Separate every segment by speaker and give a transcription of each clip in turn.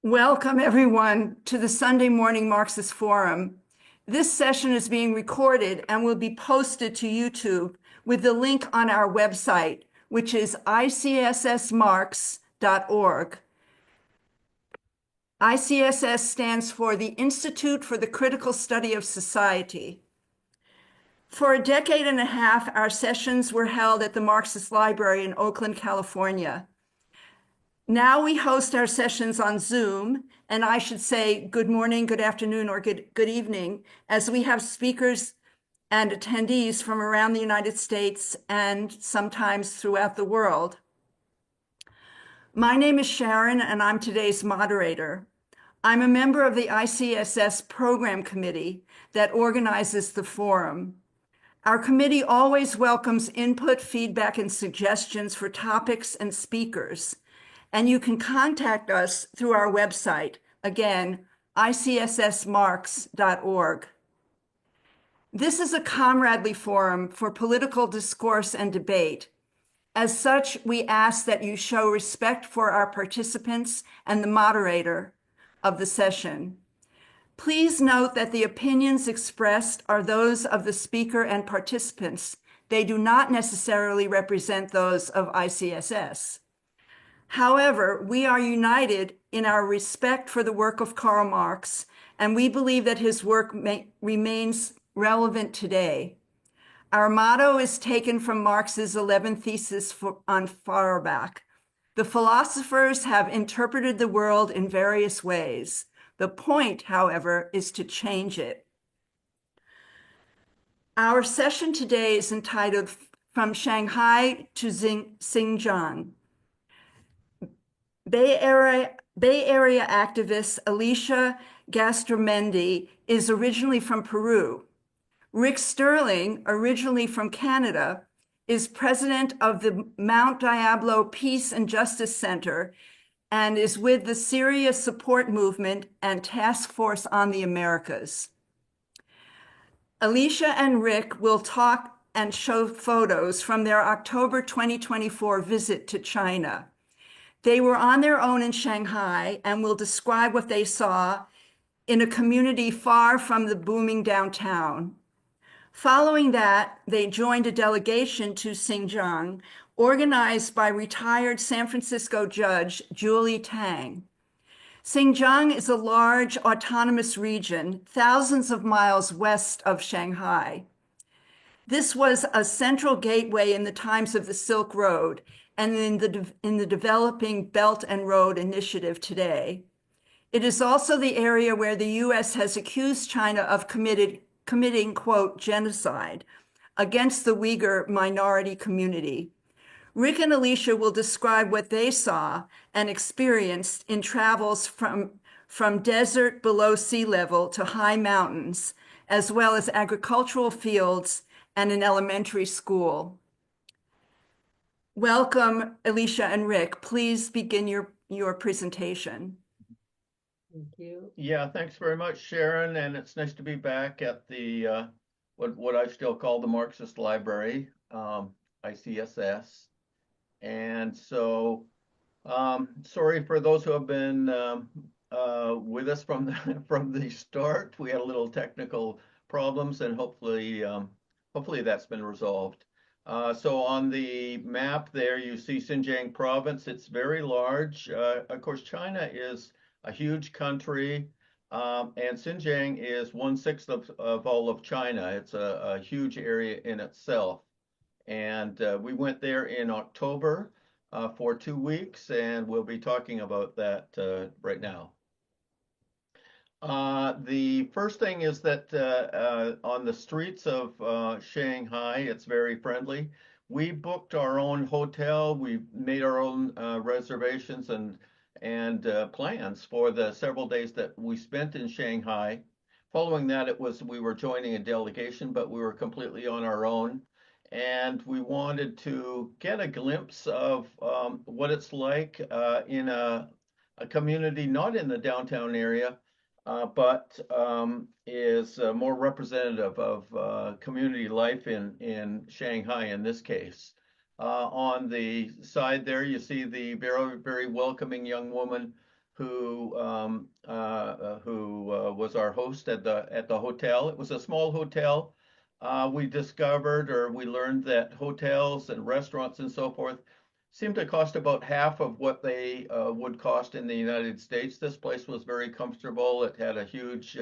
Speaker 1: Welcome, everyone, to the Sunday Morning Marxist Forum. This session is being recorded and will be posted to YouTube with the link on our website, which is icssmarx.org. ICSS stands for the Institute for the Critical Study of Society. For a decade and a half, our sessions were held at the Marxist Library in Oakland, California. Now we host our sessions on Zoom, and I should say good morning, good afternoon, or good evening, as we have speakers and attendees from around the United States and sometimes throughout the world. My name is Sharon, and I'm today's moderator. I'm a member of the ICSS Program Committee that organizes the forum. Our committee always welcomes input, feedback, and suggestions for topics and speakers. And you can contact us through our website, again, icssmarx.org. This is a comradely forum for political discourse and debate. As such, we ask that you show respect for our participants and the moderator of the session. Please note that the opinions expressed are those of the speaker and participants. They do not necessarily represent those of ICSS. However, we are united in our respect for the work of Karl Marx, and we believe that his work remains relevant today. Our motto is taken from Marx's 11th thesis on Feuerbach. The philosophers have interpreted the world in various ways. The point, however, is to change it. Our session today is entitled From Shanghai to Xinjiang. Bay Area activist Elicha Gastelumendi is originally from Peru. Rick Sterling, originally from Canada, is president of the Mount Diablo Peace and Justice Center and is with the Syria Support Movement and Task Force on the Americas. Elicha and Rick will talk and show photos from their October 2024 visit to China. They were on their own in Shanghai and will describe what they saw in a community far from the booming downtown. Following that, they joined a delegation to Xinjiang, organized by retired San Francisco judge Julie Tang. Xinjiang is a large autonomous region, thousands of miles west of Shanghai. This was a central gateway in the times of the Silk Road and in the developing Belt and Road Initiative today. It is also the area where the U.S. has accused China of committing, quote, genocide against the Uyghur minority community. Rick and Elicha will describe what they saw and experienced in travels from desert below sea level to high mountains, as well as agricultural fields and an elementary school. Welcome, Elicha and Rick. Please begin your presentation.
Speaker 2: Thank you.
Speaker 3: Yeah, thanks very much, Sharon. And it's nice to be back at the what I still call the Marxist Library, ICSS. And so, sorry for those who have been with us from the start. We had a little technical problems, and hopefully that's been resolved. So on the map there, you see Xinjiang province. It's very large. Of course, China is a huge country, and Xinjiang is 1/6 of all of China. It's a huge area in itself. And we went there in October for 2 weeks, and we'll be talking about that right now. The first thing is that on the streets of Shanghai, it's very friendly. We booked our own hotel. We made our own reservations and plans for the several days that we spent in Shanghai. Following that, we were joining a delegation, but we were completely on our own. And we wanted to get a glimpse of what it's like in a community not in the downtown area, but is more representative of community life in Shanghai in this case. On the side there, you see the very, very welcoming young woman who was our host at the hotel. It was a small hotel. We discovered, or we learned, that hotels and restaurants and so forth seem to cost about half of what they would cost in the United States. This place was very comfortable. It had a huge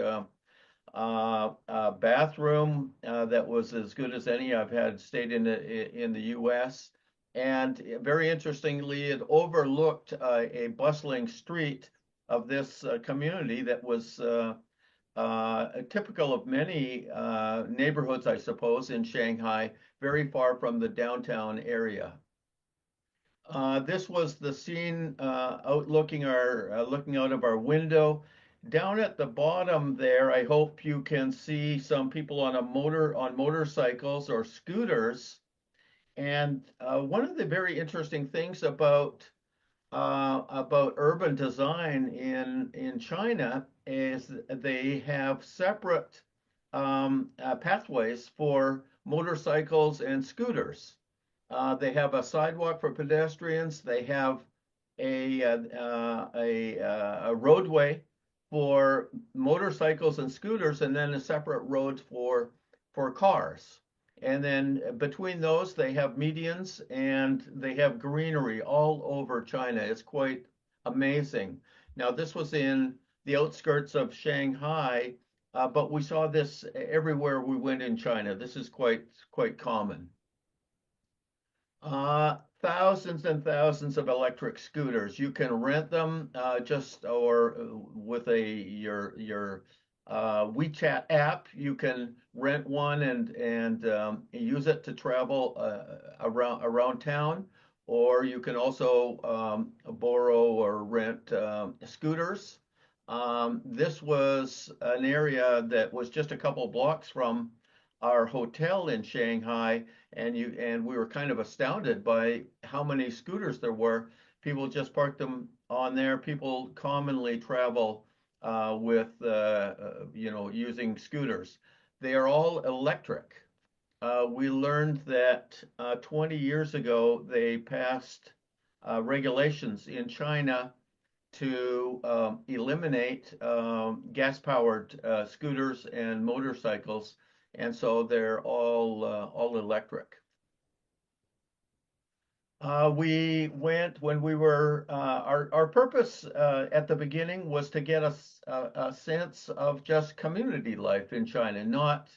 Speaker 3: bathroom that was as good as any I've had stayed in the U.S. And very interestingly, it overlooked a bustling street of this community that was typical of many neighborhoods, I suppose, in Shanghai, very far from the downtown area. This was the scene looking out of our window. Down at the bottom there, I hope you can see some people on motorcycles or scooters. And one of the very interesting things about urban design in China is they have separate pathways for motorcycles and scooters. They have a sidewalk for pedestrians. They have a roadway for motorcycles and scooters, and then a separate road for cars. And then between those, they have medians, and they have greenery all over China. It's quite amazing. Now, this was in the outskirts of Shanghai, but we saw this everywhere we went in China. This is quite common. Thousands and thousands of electric scooters. You can rent them or with your WeChat app. You can rent one and use it to travel around town, or you can also borrow or rent scooters. This was an area that was just a couple blocks from our hotel in Shanghai, and we were kind of astounded by how many scooters there were. People just parked them on there. People commonly travel with using scooters. They are all electric. We learned that 20 years ago they passed regulations in China to eliminate gas-powered scooters and motorcycles, and so they're all electric. We went when we were our purpose at the beginning was to get a sense of just community life in China, not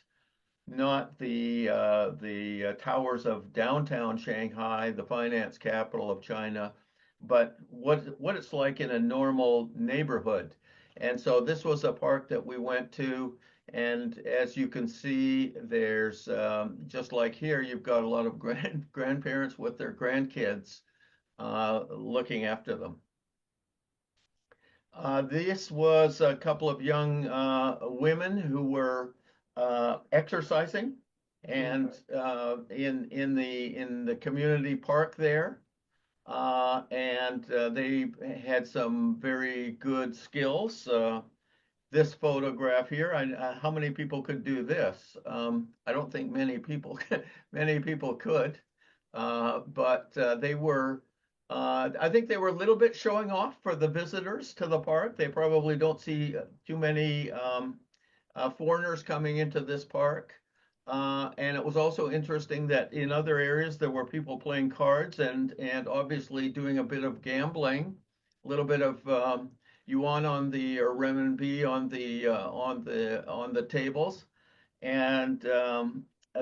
Speaker 3: the towers of downtown Shanghai, the finance capital of China, but what it's like in a normal neighborhood. And so this was a park that we went to, and as you can see, there's just like here, you've got a lot of grandparents with their grandkids looking after them. This was a couple of young women who were exercising, and in the community park there, and they had some very good skills. This photograph here, how many people could do this? I don't think many people could, but they were. I think they were a little bit showing off for the visitors to the park. They probably don't see too many foreigners coming into this park. And it was also interesting that in other areas there were people playing cards and obviously doing a bit of gambling, a little bit of yuan or renminbi on the tables, and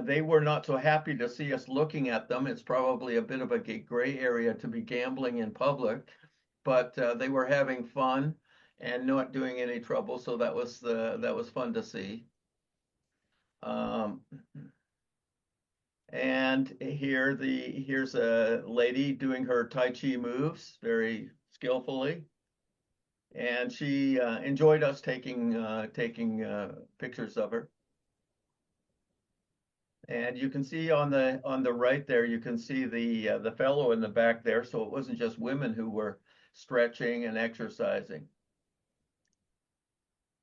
Speaker 3: they were not so happy to see us looking at them. It's probably a bit of a gray area to be gambling in public, but they were having fun and not doing any trouble, so that was fun to see. And here's a lady doing her Tai Chi moves very skillfully, and she enjoyed us taking pictures of her. And you can see on the right there, you can see the fellow in the back there. So it wasn't just women who were stretching and exercising.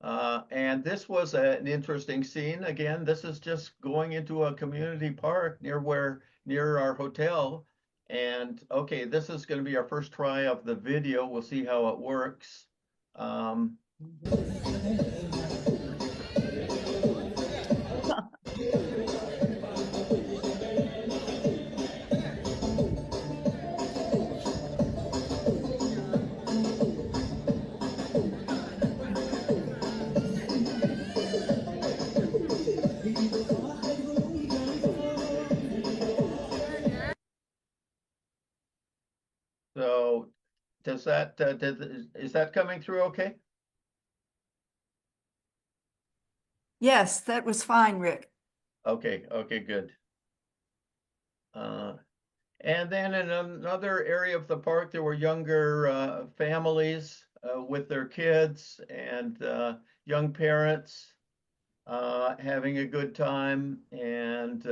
Speaker 3: And this was an interesting scene. Again, this is just going into a community park near our hotel. And okay, this is going to be our first try of the video. We'll see how it works. Um, so does that, is that coming through okay?
Speaker 1: Yes, that was fine, Rick.
Speaker 3: Okay, okay, good. And then in another area of the park, there were younger families with their kids and young parents having a good time. And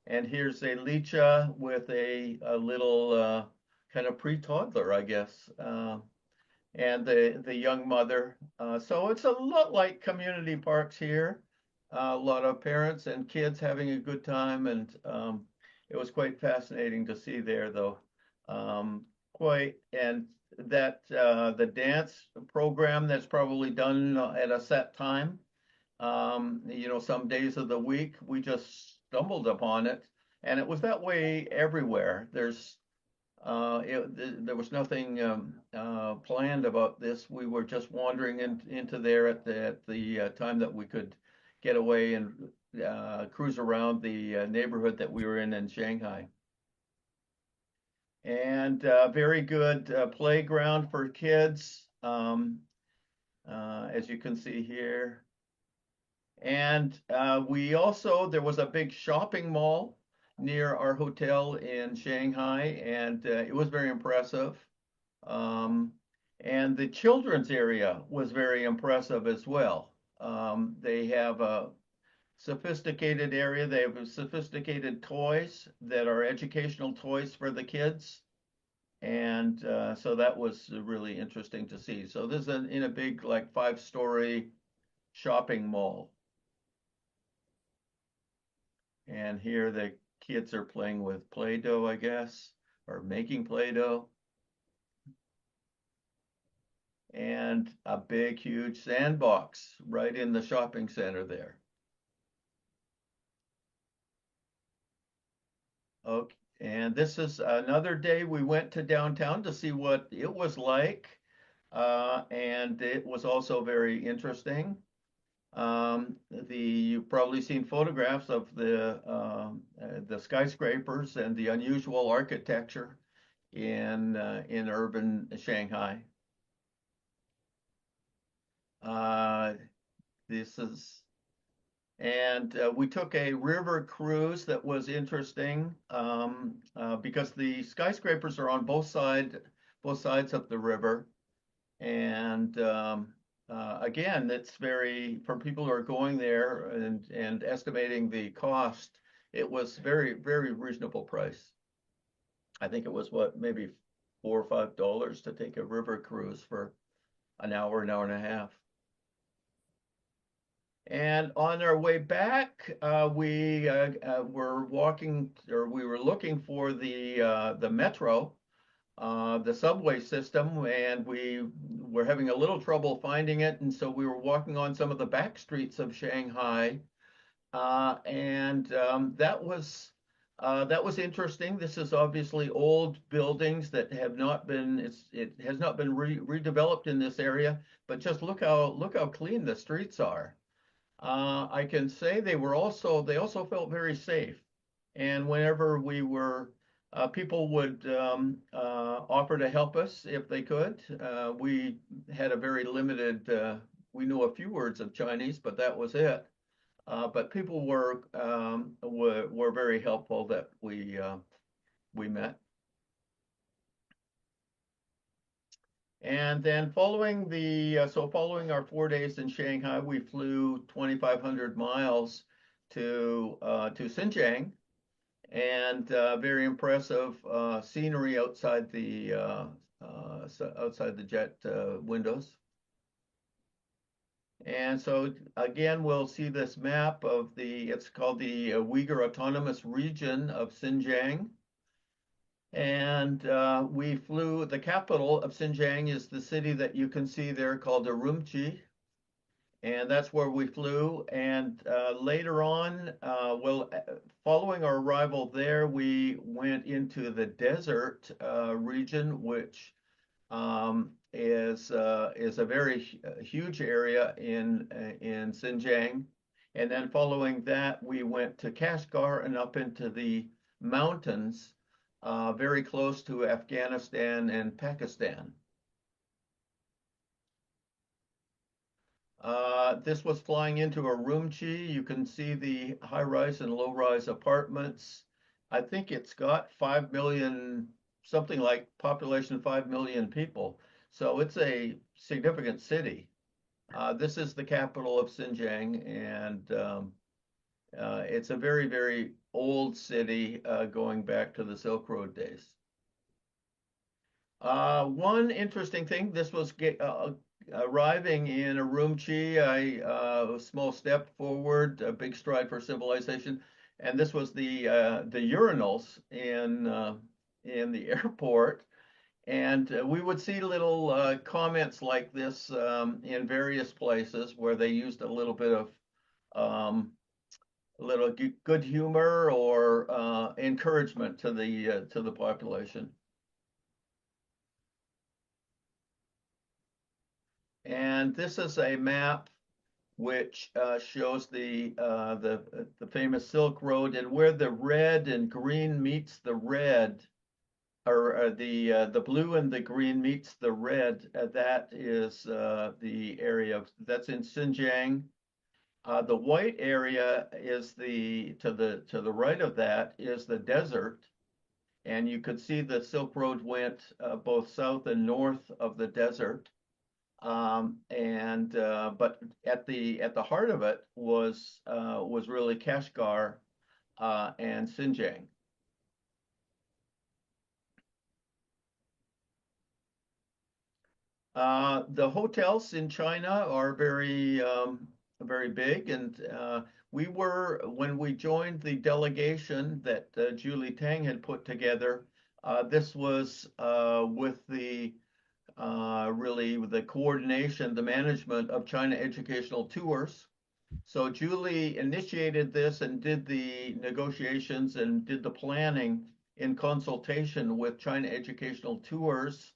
Speaker 3: here's Elicha with a little kind of pre-toddler, I guess, and the young mother. So it's a lot like community parks here. A lot of parents and kids having a good time, and it was quite fascinating to see there, though. And that the dance program that's probably done at a set time. You know, some days of the week we just stumbled upon it, and it was that way everywhere. There was nothing planned about this. We were just wandering into there at the time that we could get away and cruise around the neighborhood that we were in Shanghai. And very good playground for kids, as you can see here. And there was a big shopping mall near our hotel in Shanghai, and it was very impressive. And the children's area was very impressive as well. They have a sophisticated area. They have sophisticated toys that are educational toys for the kids. And so that was really interesting to see. So this is in a big, like 5-story shopping mall. And here the kids are playing with Play-Doh, I guess, or making Play-Doh. And a big, huge sandbox right in the shopping center there. Okay, and this is another day we went to downtown to see what it was like. And it was also very interesting. You've probably seen photographs of the skyscrapers and the unusual architecture in urban Shanghai. We took a river cruise that was interesting because the skyscrapers are on both sides of the river, and again, it's for people who are going there and estimating the cost, it was very, very reasonable price. I think it was maybe $4 or $5 to take a river cruise for an hour and a half. And on our way back, we were looking for the metro, the subway system, and we were having a little trouble finding it. And so we were walking on some of the back streets of Shanghai, and that was interesting. This is obviously old buildings that have not been it has not been redeveloped in this area, but just look how clean the streets are. I can say they also felt very safe. And whenever we were, people would offer to help us if they could. We had a very limited, we knew a few words of Chinese, but that was it. But people were very helpful that we met. And then following our 4 days in Shanghai, we flew 2,500 miles to Xinjiang, and very impressive scenery outside the jet windows. And so again, we'll see this map of it's called the Uyghur Autonomous Region of Xinjiang. And we flew, the capital of Xinjiang is the city that you can see there called Urumqi. And that's where we flew. And later on, following our arrival there, we went into the desert region, which is a very huge area in Xinjiang. And then following that, we went to Kashgar and up into the mountains, very close to Afghanistan and Pakistan. This was flying into Urumqi. You can see the high-rise and low-rise apartments. I think it's got 5 million, something like population 5 million people. So it's a significant city. This is the capital of Xinjiang, and it's a very, very old city going back to the Silk Road days. One interesting thing, this was arriving in Urumqi, a small step forward, a big stride for civilization, and this was the urinals in the airport. And we would see little comments like this in various places where they used a little bit of good humor or encouragement to the population. And this is a map which shows the famous Silk Road, and where the red and green meets the red, or the blue and the green meets the red, that is the area that's in Xinjiang. The white area is to the right of that is the desert, and you could see the Silk Road went both south and north of the desert. But at the heart of it was really Kashgar and Xinjiang. The hotels in China are very big, and when we joined the delegation that Julie Tang had put together, this was with really the coordination, the management of China Educational Tours. So Julie initiated this and did the negotiations and did the planning in consultation with China Educational Tours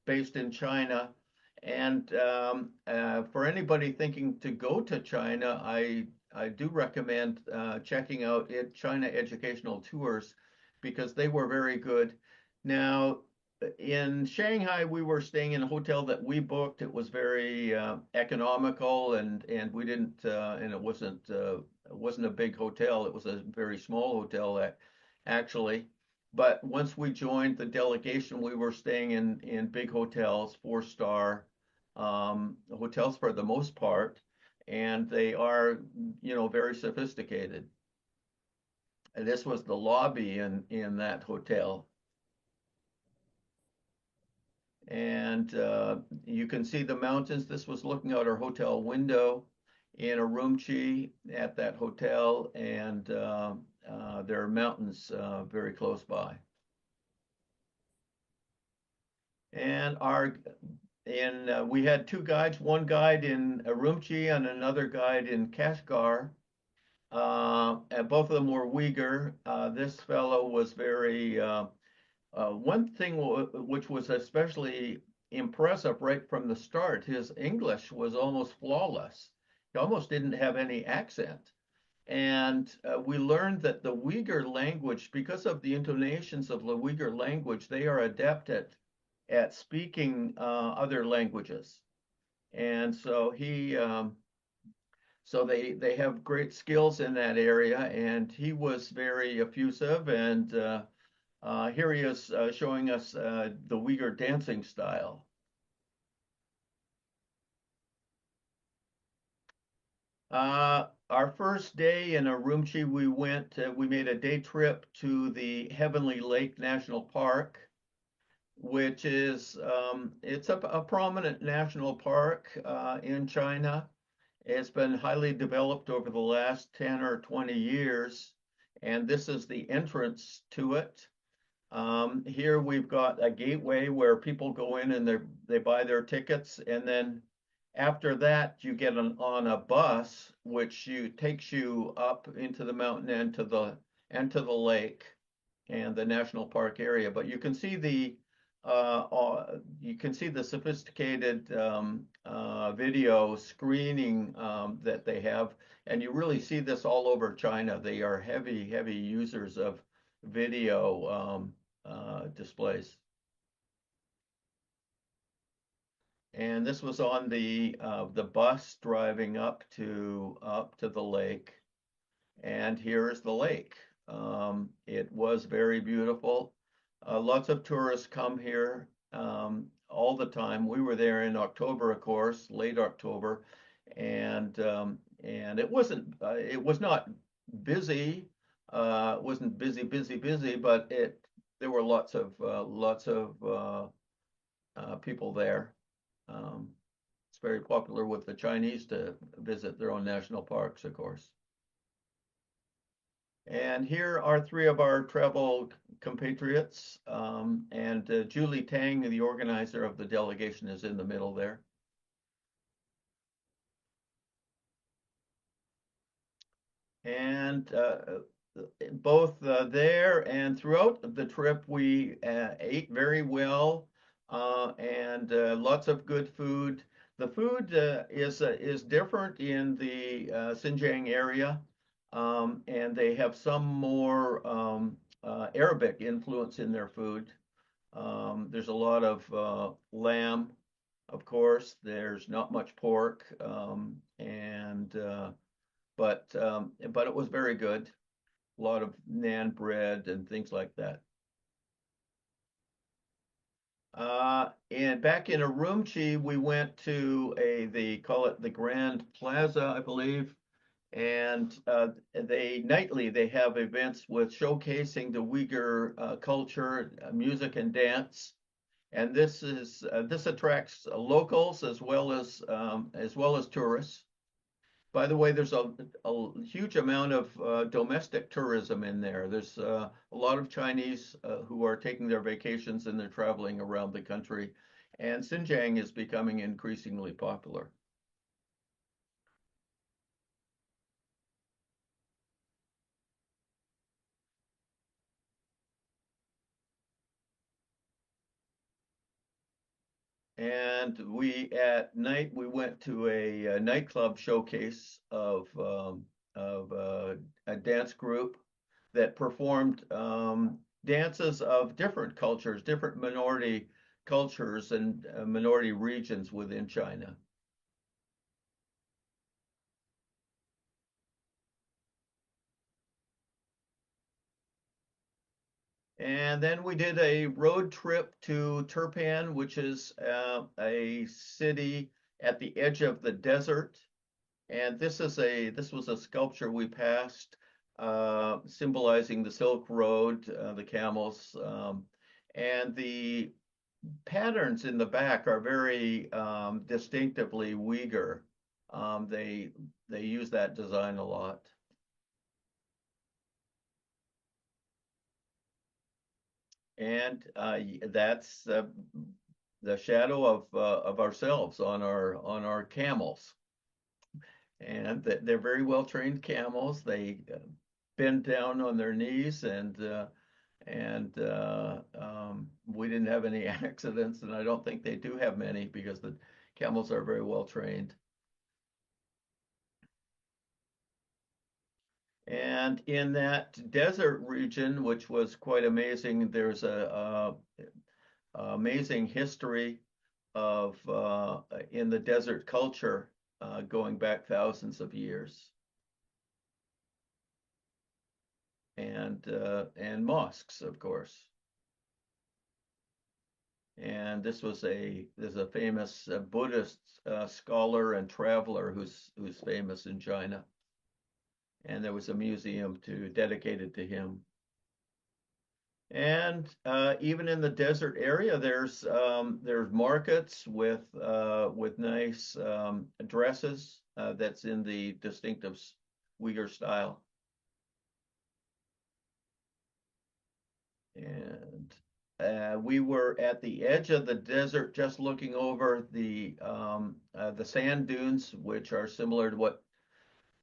Speaker 3: based in China. And for anybody thinking to go to China, I do recommend checking out China Educational Tours, because they were very good. Now, in Shanghai, we were staying in a hotel that we booked. It was very economical, and we didn't, and it wasn't a big hotel. It was a very small hotel, actually. But once we joined the delegation, we were staying in big hotels, 4-star hotels for the most part, and they are, very sophisticated. And this was the lobby in that hotel. And you can see the mountains. This was looking out our hotel window in Urumqi at that hotel, and there are mountains very close by. And we had 2 guides, one guide in Urumqi and another guide in Kashgar. And both of them were Uyghur. This fellow was very one thing which was especially impressive right from the start, his English was almost flawless. He almost didn't have any accent. And we learned that the Uyghur language, because of the intonations of the Uyghur language, they are adept at speaking other languages. And so they have great skills in that area, and he was very effusive, and here he is showing us the Uyghur dancing style. Our first day in Urumqi, we made a day trip to the Heavenly Lake National Park, which is, it's a prominent national park in China. It's been highly developed over the last 10 or 20 years, and this is the entrance to it. Here we've got a gateway where people go in and they buy their tickets, and then after that you get on a bus which takes you up into the mountain and to the lake and the national park area. But you can see the sophisticated video screening that they have, and you really see this all over China. They are heavy users of video displays. And this was on the bus driving up to the lake, and here is the lake. It was very beautiful. Lots of tourists come here all the time. We were there in October, of course, late October, and it was not busy. It wasn't busy, but there were lots of people there. It's very popular with the Chinese to visit their own national parks, of course. And here are three of our travel compatriots, and Julie Tang, the organizer of the delegation, is in the middle there. And both there and throughout the trip, we ate very well, and lots of good food. The food is different in the Xinjiang area, and they have some more Arabic influence in their food. There's a lot of lamb, of course. There's not much pork, but it was very good. A lot of naan bread and things like that. And back in Urumqi, we went to they call it the Grand Plaza, I believe. And nightly they have events with showcasing the Uyghur culture, music and dance. And this attracts locals as well as tourists. By the way, there's a huge amount of domestic tourism in there. There's a lot of Chinese who are taking their vacations and they're traveling around the country. And Xinjiang is becoming increasingly popular. And at night we went to a nightclub showcase of a dance group that performed dances of different cultures, different minority cultures and minority regions within China. And then we did a road trip to Turpan, which is a city at the edge of the desert. And this was a sculpture we passed symbolizing the Silk Road, the camels, and the patterns in the back are very distinctively Uyghur. They use that design a lot. And that's the shadow of ourselves on our camels. And they're very well trained camels. They bend down on their knees, and we didn't have any accidents, and I don't think they do have many because the camels are very well trained. And in that desert region, which was quite amazing, there's a amazing history of in the desert culture going back thousands of years, and mosques, of course. And there's a famous Buddhist scholar and traveler who's famous in China. And there was a museum dedicated to him. And even in the desert area, there's markets with nice dresses that's in the distinctive Uyghur style. And we were at the edge of the desert, just looking over the sand dunes, which are similar to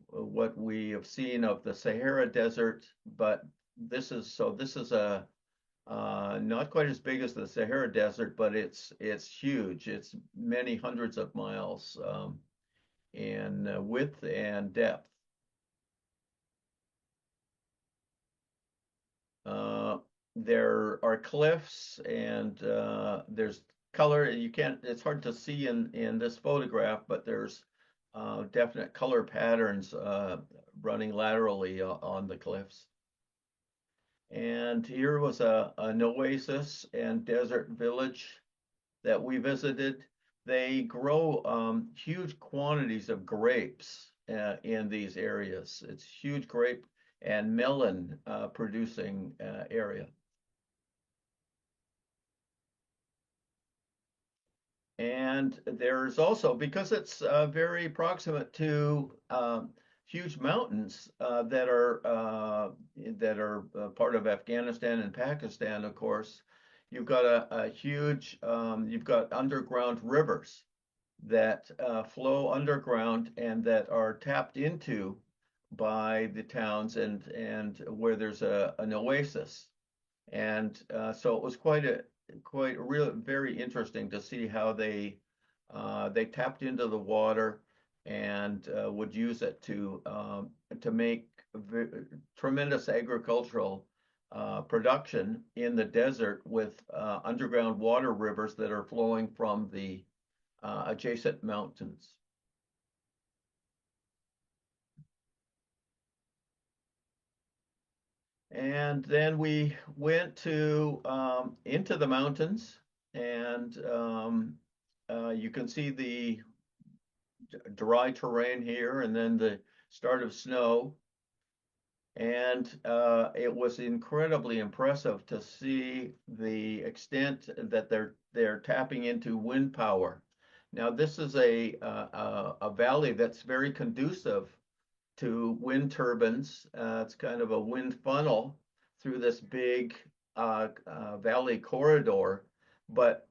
Speaker 3: what we have seen of the Sahara Desert, but this is a not quite as big as the Sahara Desert, but it's huge. It's many hundreds of miles in width and depth. There are cliffs and there's color. It's hard to see in this photograph, but there's definite color patterns running laterally on the cliffs. And here was an oasis and desert village that we visited. They grow huge quantities of grapes in these areas. It's huge grape and melon producing area. And there's also, because it's very proximate to huge mountains that are part of Afghanistan and Pakistan, of course, you've got a huge, you've got underground rivers that flow underground and that are tapped into by the towns and where there's an oasis. And so it was quite really very interesting to see how they tapped into the water and would use it to make tremendous agricultural production in the desert with underground water rivers that are flowing from the adjacent mountains. And then we went to into the mountains, and you can see the dry terrain here, and then the start of snow. And it was incredibly impressive to see the extent that they're tapping into wind power. Now, this is a valley that's very conducive to wind turbines. It's kind of a wind funnel through this big valley corridor, but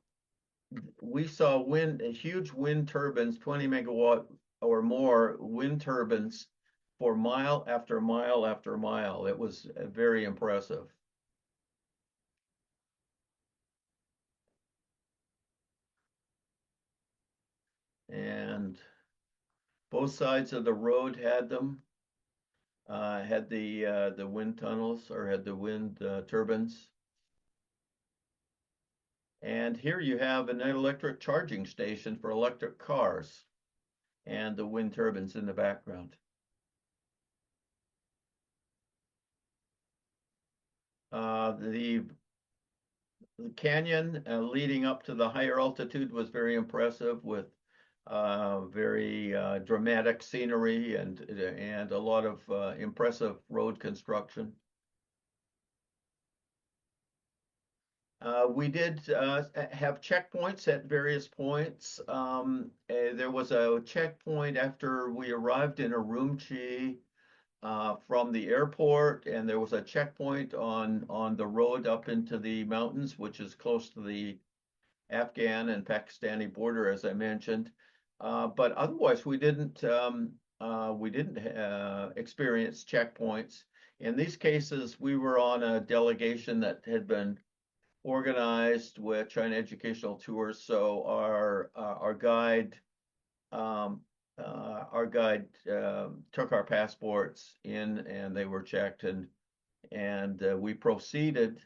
Speaker 3: we saw huge wind turbines, 20 megawatt or more wind turbines for mile after mile after mile. It was very impressive. And both sides of the road had them, had the wind tunnels or had the wind turbines. And here you have an electric charging station for electric cars and the wind turbines in the background. The canyon leading up to the higher altitude was very impressive with very dramatic scenery and a lot of impressive road construction. We did have checkpoints at various points. There was a checkpoint after we arrived in Urumqi from the airport, and there was a checkpoint on the road up into the mountains, which is close to the Afghan and Pakistani border, as I mentioned. But otherwise, we didn't experience checkpoints. In these cases, we were on a delegation that had been organized with China Educational Tours, so our guide took our passports in, and they were checked, and we proceeded.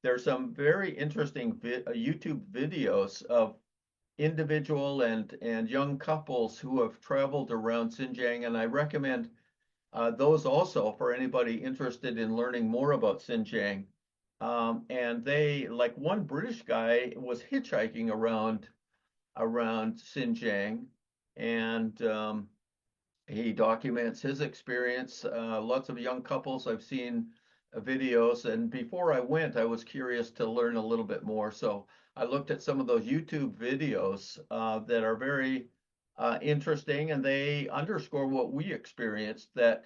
Speaker 3: There's some very interesting YouTube videos of individual and young couples who have traveled around Xinjiang, and I recommend those also for anybody interested in learning more about Xinjiang. And they, like one British guy was hitchhiking around Xinjiang, and he documents his experience. Lots of young couples, I've seen videos, and before I went, I was curious to learn a little bit more. So I looked at some of those YouTube videos that are very interesting, and they underscore what we experienced, that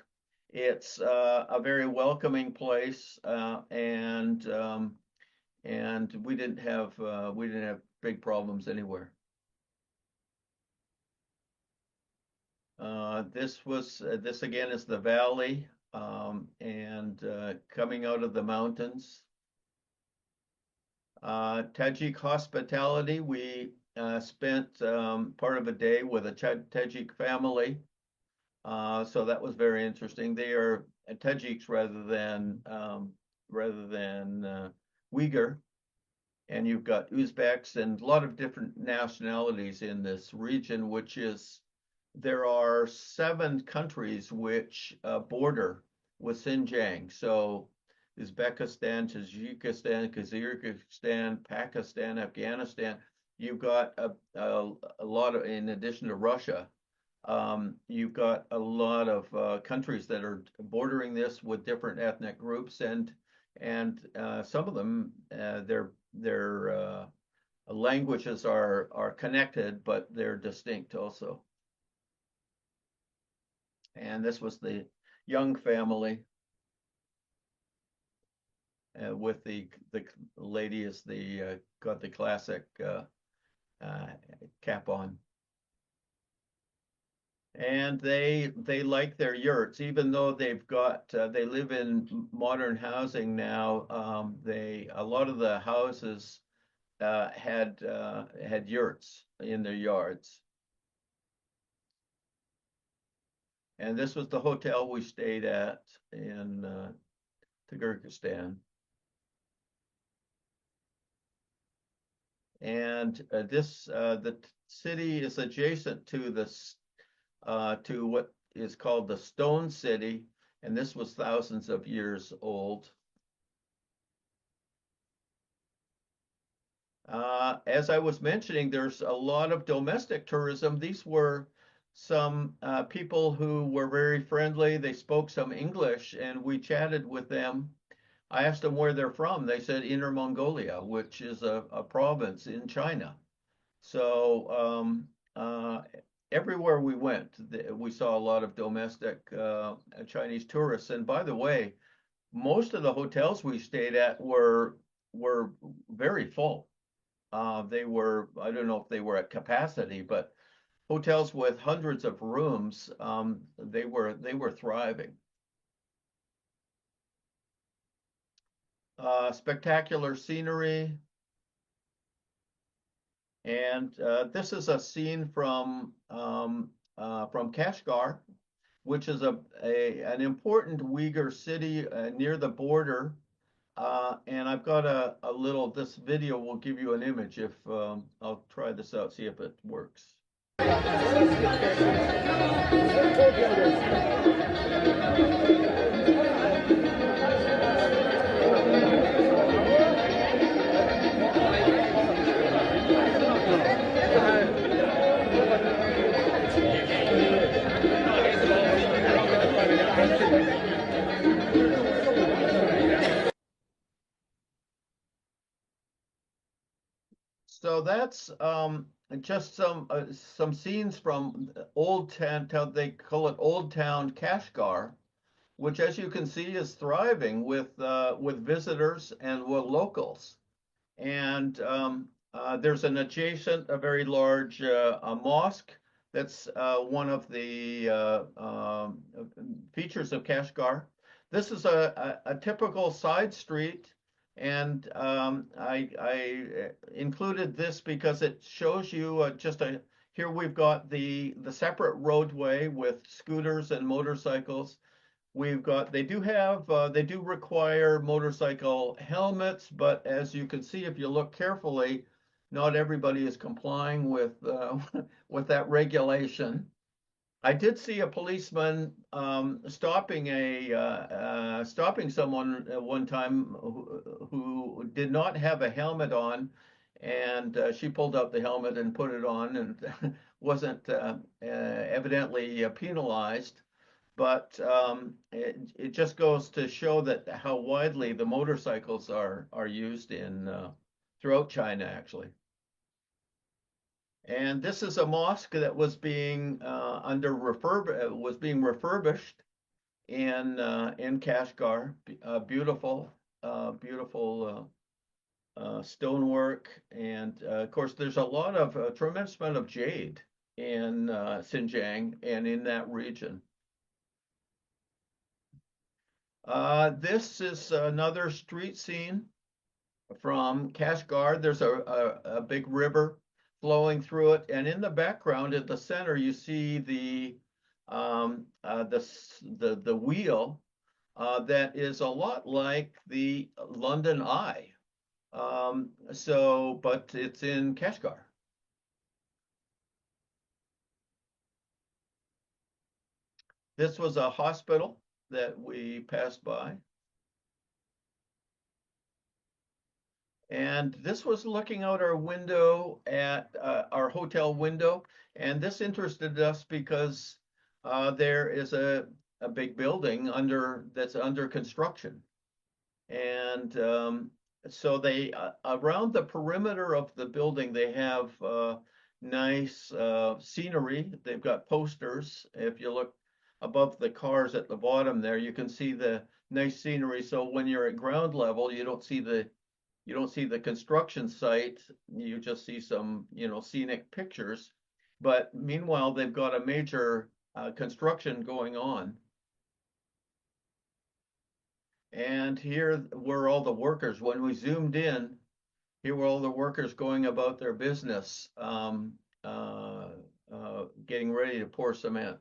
Speaker 3: it's a very welcoming place, and and we didn't have big problems anywhere. This again is the valley, and coming out of the mountains. Tajik hospitality. We spent part of a day with a Tajik family, so that was very interesting. They are Tajiks rather than Uyghur, and you've got Uzbeks and a lot of different nationalities in this region, which is, there are 7 countries which border with Xinjiang. So Uzbekistan, Tajikistan, Kyrgyzstan, Pakistan, Afghanistan. You've got a lot of, in addition to Russia, you've got a lot of countries that are bordering this with different ethnic groups, and some of them, their languages are connected, but they're distinct also. And this was the young family, with the lady is got the classic cap on. And they like their yurts, even though they've got they live in modern housing now. A lot of the houses had yurts in their yards. And this was the hotel we stayed at in Kyrgyzstan. And the city is adjacent to this to what is called the Stone City, and this was thousands of years old. As I was mentioning, there's a lot of domestic tourism. These were some people who were very friendly. They spoke some English, and we chatted with them. I asked them where they're from. They said Inner Mongolia, which is a province in China. So everywhere we went, we saw a lot of domestic Chinese tourists. And by the way, most of the hotels we stayed at were very full. They were, I don't know if they were at capacity, but hotels with hundreds of rooms, they were thriving. Spectacular scenery. And this is a scene from Kashgar, which is an important Uyghur city near the border. And I've got this video will give you an image if I'll try this out, see if it works. So that's just some scenes from Old Town. They call it Old Town Kashgar, which, as you can see, is thriving with visitors and with locals. And there's an adjacent, a very large mosque. That's one of the features of Kashgar. This is a typical side street. And I included this because it shows you here we've got the separate roadway with scooters and motorcycles. They do require motorcycle helmets, but as you can see, if you look carefully, not everybody is complying with that regulation. I did see a policeman stopping someone one time who did not have a helmet on, and she pulled out the helmet and put it on, and wasn't evidently penalized. But it just goes to show that how widely the motorcycles are used throughout China, actually. And this is a mosque that was being refurbished in Kashgar. Beautiful stonework, and of course, there's a tremendous amount of jade in Xinjiang and in that region. This is another street scene from Kashgar. There's a big river flowing through it, and in the background, at the center, you see the wheel that is a lot like the London Eye. But it's in Kashgar. This was a hospital that we passed by. And this was looking out our window at our hotel window. And this interested us because there is a big building that's under construction. And so they around the perimeter of the building, they have nice scenery. They've got posters. If you look above the cars at the bottom there, you can see the nice scenery. So when you're at ground level, you don't see the construction site. You just see some, scenic pictures. But meanwhile, they've got a major construction going on. And here were all the workers. When we zoomed in, here were all the workers going about their business, getting ready to pour cement.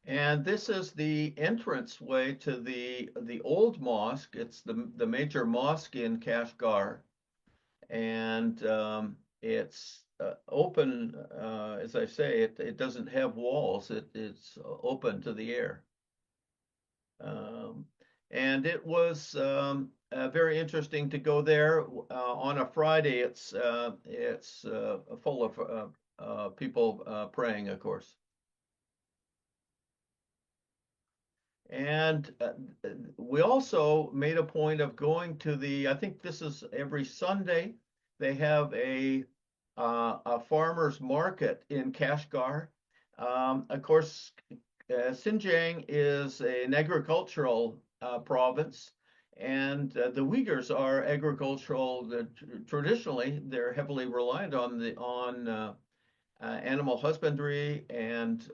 Speaker 3: And this is the entrance way to the old mosque. It's the major mosque in Kashgar, and it's open. As I say, it doesn't have walls. It's open to the air, and it was very interesting to go there on a Friday. It's full of people praying, of course. And we also made a point of going to I think this is every Sunday, they have a farmer's market in Kashgar. Of course, Xinjiang is an agricultural province, and the Uyghurs are agricultural. Traditionally, they're heavily reliant on animal husbandry, and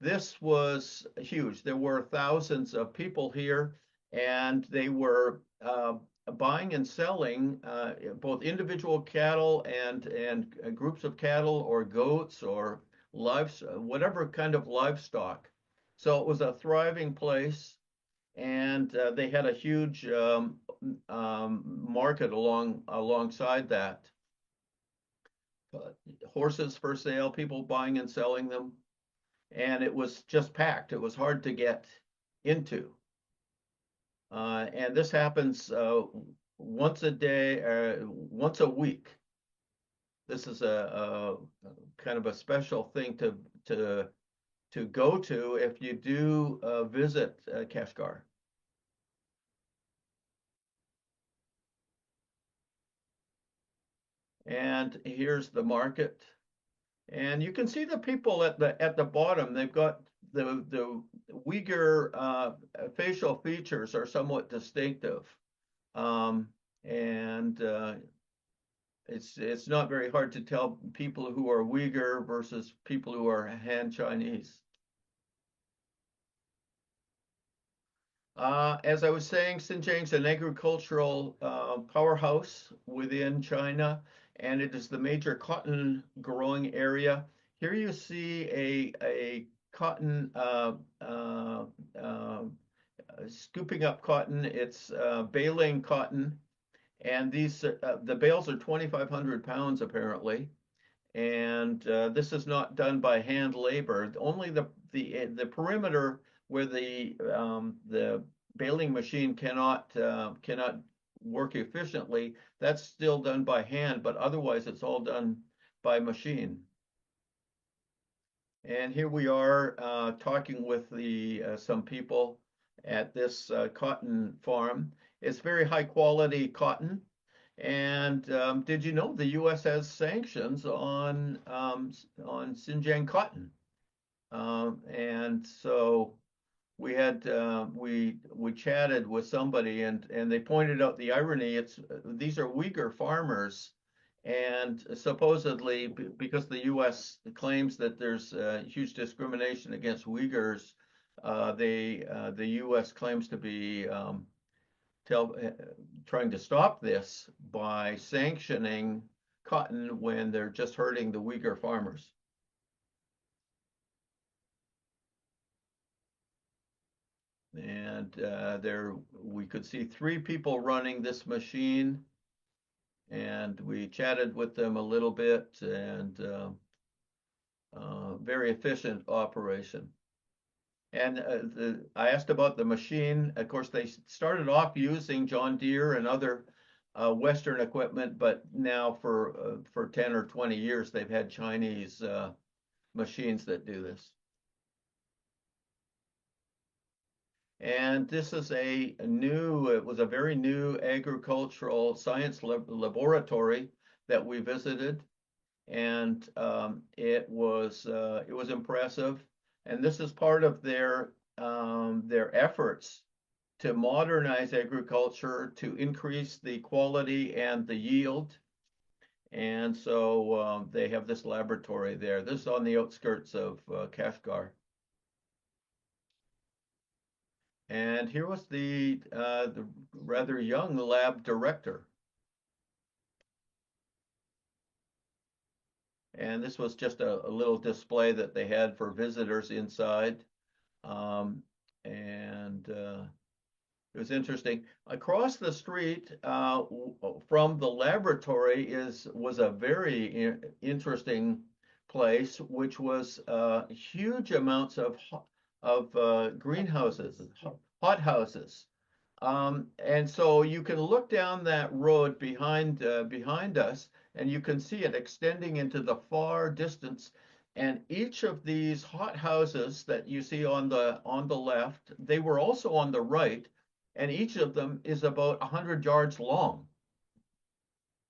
Speaker 3: this was huge. There were thousands of people here, and they were buying and selling both individual cattle and groups of cattle or goats or whatever kind of livestock. So it was a thriving place, and they had a huge market alongside that. Horses for sale, people buying and selling them. And it was just packed. It was hard to get into. And this happens once a day, once a week. This is a kind of a special thing to go to if you do visit Kashgar. And here's the market. And you can see the people at the bottom. They've got the Uyghur facial features are somewhat distinctive, and it's not very hard to tell people who are Uyghur versus people who are Han Chinese. As I was saying, Xinjiang's an agricultural powerhouse within China, and it is the major cotton growing area. Here you see a cotton, scooping up cotton. It's baling cotton, and the bales are 2,500 pounds apparently. And this is not done by hand labor. Only the perimeter where the baling machine cannot work efficiently, that's still done by hand, but otherwise it's all done by machine. And here we are talking with some people at this cotton farm. It's very high quality cotton. And did you know the U.S. has sanctions on Xinjiang cotton? And so we had we chatted with somebody, and they pointed out the irony. These are Uyghur farmers, and supposedly because the U.S. claims that there's huge discrimination against Uyghurs, the U.S. claims to be trying to stop this by sanctioning cotton when they're just hurting the Uyghur farmers. And there we could see 3 people running this machine, and we chatted with them a little bit, and very efficient operation. And I asked about the machine. Of course, they started off using John Deere and other Western equipment, but now for 10 or 20 years, they've had Chinese machines that do this. And this is it was a very new agricultural science laboratory that we visited, and it was impressive. And this is part of their efforts to modernize agriculture, to increase the quality and the yield. And so they have this laboratory there. This is on the outskirts of Kashgar. And here was the rather young lab director. And this was just a little display that they had for visitors inside. It was interesting. Across the street from the laboratory was a very interesting place, which was huge amounts of greenhouses, hothouses. And so you can look down that road behind us, and you can see it extending into the far distance. And each of these hothouses that you see on the left, they were also on the right, and each of them is about 100 yards long.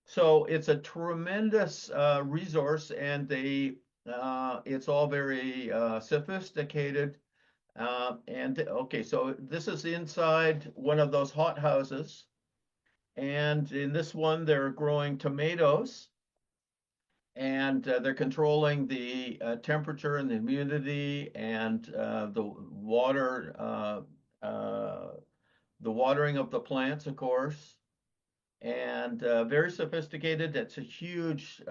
Speaker 3: So it's a tremendous resource, and it's all very sophisticated. Okay, so this is inside one of those hothouses, and in this one they're growing tomatoes, and they're controlling the temperature and the humidity and the watering of the plants, of course, and very sophisticated. It's a huge,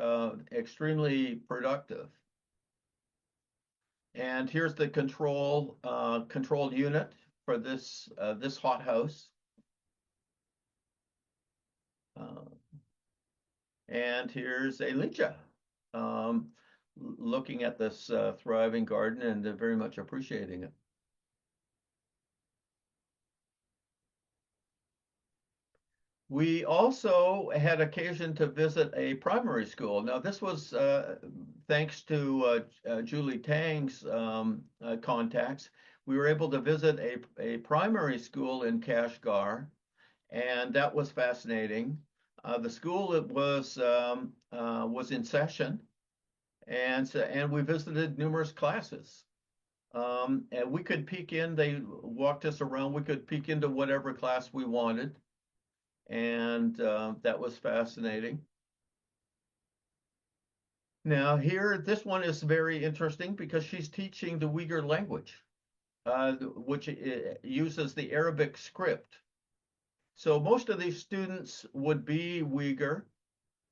Speaker 3: extremely productive. And here's the control unit for this hothouse. And here's Elicha looking at this thriving garden and very much appreciating it. We also had occasion to visit a primary school. Now, this was thanks to Julie Tang's contacts. We were able to visit a primary school in Kashgar, and that was fascinating. The school was in session, and we visited numerous classes. And we could peek in. They walked us around. We could peek into whatever class we wanted. And that was fascinating. Now here, this one is very interesting because she's teaching the Uyghur language, which uses the Arabic script. So most of these students would be Uyghur,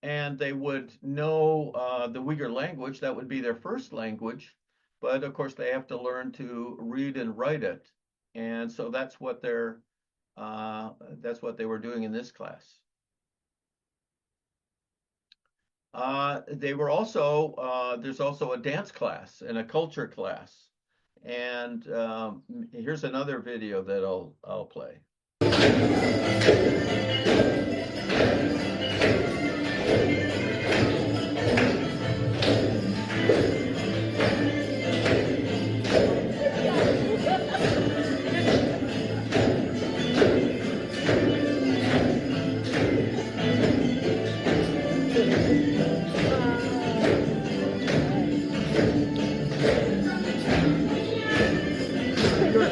Speaker 3: and they would know the Uyghur language. That would be their first language, but of course they have to learn to read and write it. And so that's what they were doing in this class. They were also, there's also a dance class and a culture class. And here's another video that I'll play.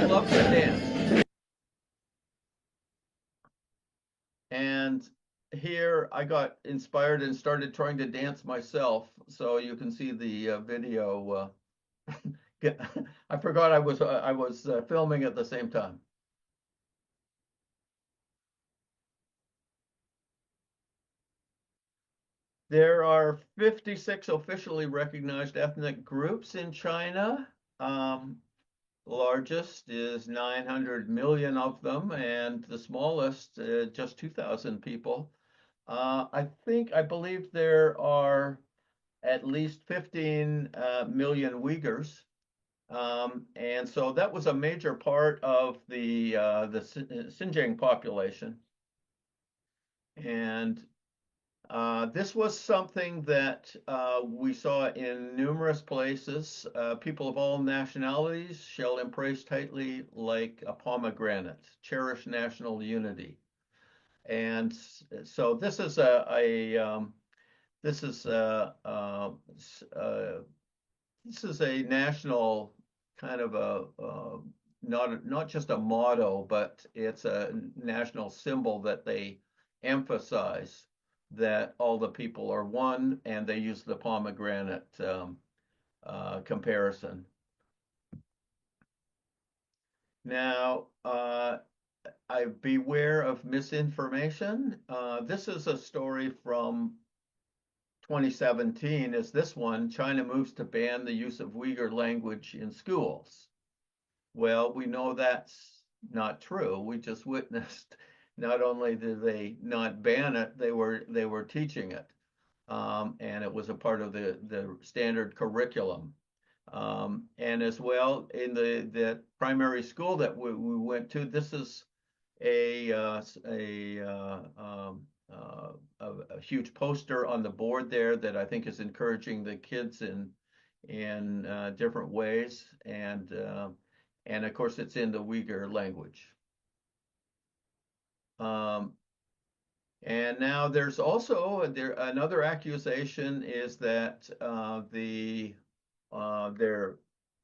Speaker 3: Love dance. And here I got inspired and started trying to dance myself. So you can see the video. I forgot I was filming at the same time. There are 56 officially recognized ethnic groups in China. Largest is 900 million of them, and the smallest, just 2,000 people. I believe there are at least 15 million Uyghurs. And so that was a major part of the Xinjiang population. And this was something that we saw in numerous places. People of all nationalities shall embrace tightly like a pomegranate, cherish national unity. And so this is a national kind of not just a motto, but it's a national symbol that they emphasize, that all the people are one, and they use the pomegranate comparison. Now, I beware of misinformation. This is a story from 2017. Is this one: China moves to ban the use of Uyghur language in schools. Well, we know that's not true. We just witnessed not only did they not ban it, they were teaching it, and it was a part of the standard curriculum. And as well, in the primary school that we went to, this is a huge poster on the board there that I think is encouraging the kids in different ways, and of course it's in the Uyghur language. And now there's also another accusation is that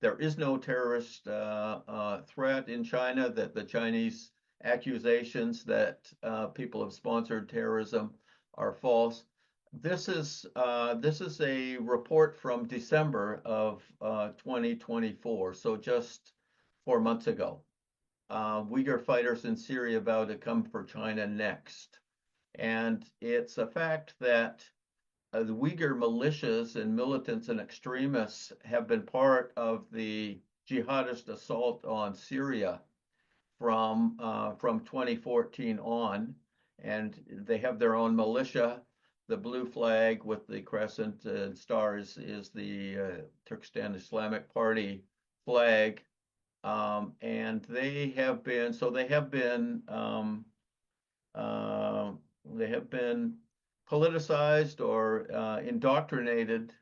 Speaker 3: there is no terrorist threat in China, that the Chinese accusations that people have sponsored terrorism are false. This is a report from December of 2024, so just 4 months ago. Uyghur fighters in Syria vow to come for China next. And it's a fact that the Uyghur militias and militants and extremists have been part of the jihadist assault on Syria from 2014 on, and they have their own militia. The blue flag with the crescent and stars is the Turkestan Islamic Party flag, and they have been politicized or indoctrinated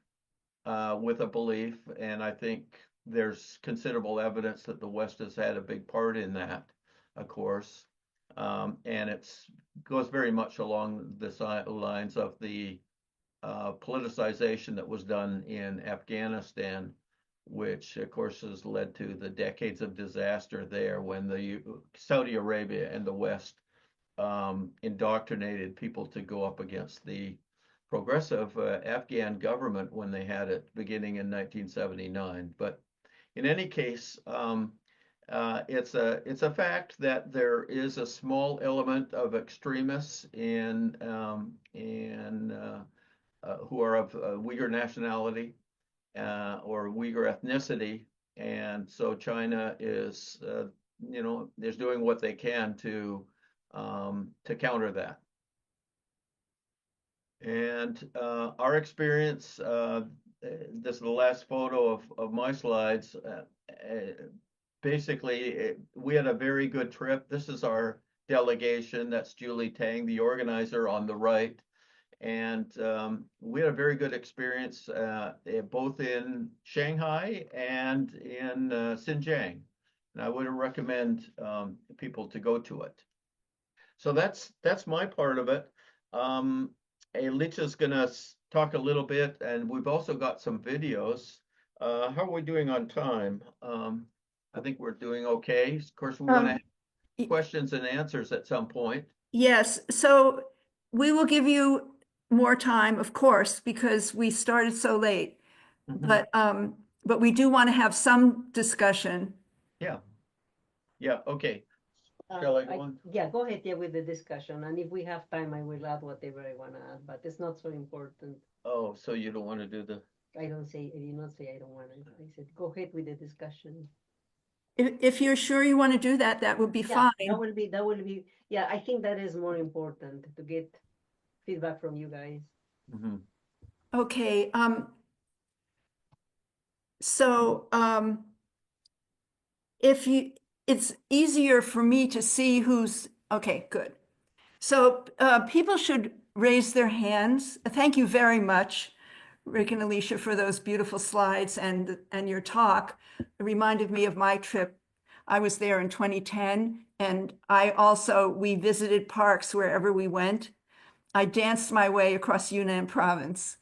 Speaker 3: with a belief, and I think there's considerable evidence that the West has had a big part in that, of course, and it goes very much along the lines of the politicization that was done in Afghanistan, which of course has led to the decades of disaster there when the Saudi Arabia and the West indoctrinated people to go up against the progressive Afghan government when they had it beginning in 1979. But in any case, it's a fact that there is a small element of extremists who are of Uyghur nationality or Uyghur ethnicity, and so China is doing what they can to counter that. And our experience, this is the last photo of my slides. Basically, we had a very good trip. This is our delegation. That's Julie Tang, the organizer, on the right. And we had a very good experience both in Shanghai and in Xinjiang. And I would recommend people to go to it. So that's my part of it. Elicha's going to talk a little bit, and we've also got some videos. How are we doing on time? I think we're doing okay. Of course, we want to
Speaker 1: Um,
Speaker 3: have questions and answers at some point.
Speaker 1: Yes, so we will give you more time, of course, because we started so late.
Speaker 3: Mhm.
Speaker 1: But we do want to have some discussion.
Speaker 3: Yeah. Yeah, okay. Shall I go on?
Speaker 2: Yeah, go ahead, yeah, with the discussion, and if we have time, I will add whatever I wanna add, but it's not so important.
Speaker 3: Oh, so you don't want to do the,
Speaker 2: I did not say I don't wanna, I said, go ahead with the discussion.
Speaker 1: If you're sure you want to do that, that would be
Speaker 2: Yeah,
Speaker 1: fine.
Speaker 2: that will be, yeah, I think that is more important to get feedback from you guys.
Speaker 3: Mhm.
Speaker 1: Okay, so if you, it's easier for me to see who's, okay, good. So people should raise their hands. Thank you very much, Rick and Alicia, for those beautiful slides and your talk. It reminded me of my trip. I was there in 2010, and we visited parks wherever we went. I danced my way across Yunnan province.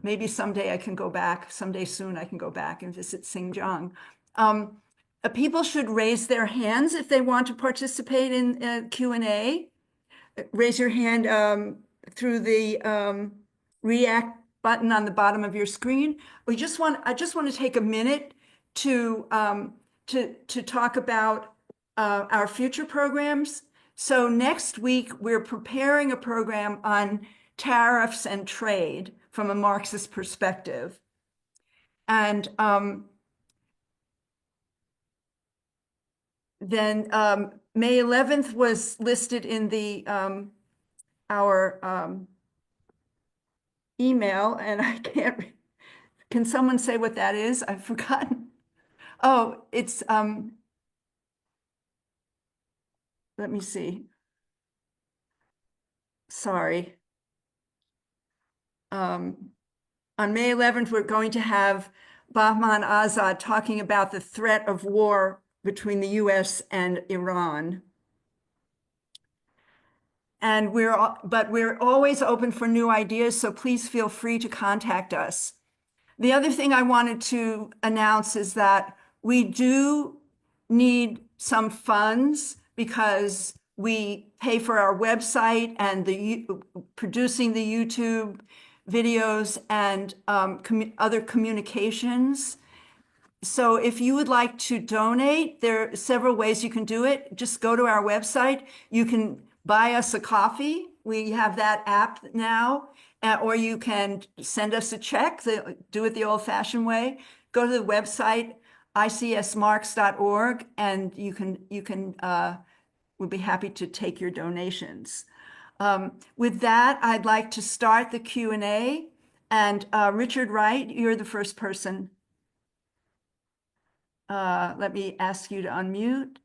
Speaker 1: Maybe someday I can go back, someday soon I can go back and visit Xinjiang. People should raise their hands if they want to participate in Q&A. Raise your hand through the react button on the bottom of your screen. I just want to take a minute to talk about our future programs. So next week, we're preparing a program on tariffs and trade from a Marxist perspective. And then May 11th was listed in the our email, and I can't, can someone say what that is? I've forgotten. Oh, it's, let me see. Sorry. On May 11th, we're going to have Bahman Azad talking about the threat of war between the US and Iran. And we're always open for new ideas, so please feel free to contact us. The other thing I wanted to announce is that we do need some funds because we pay for our website and producing the YouTube videos and other communications. So if you would like to donate, there are several ways you can do it. Just go to our website. You can buy us a coffee. We have that app now. Or you can send us a check, do it the old-fashioned way. Go to the website, icsmarks.org, and we'll be happy to take your donations. With that, I'd like to start the Q&A. And Richard Wright, you're the first person. Let me ask you to unmute.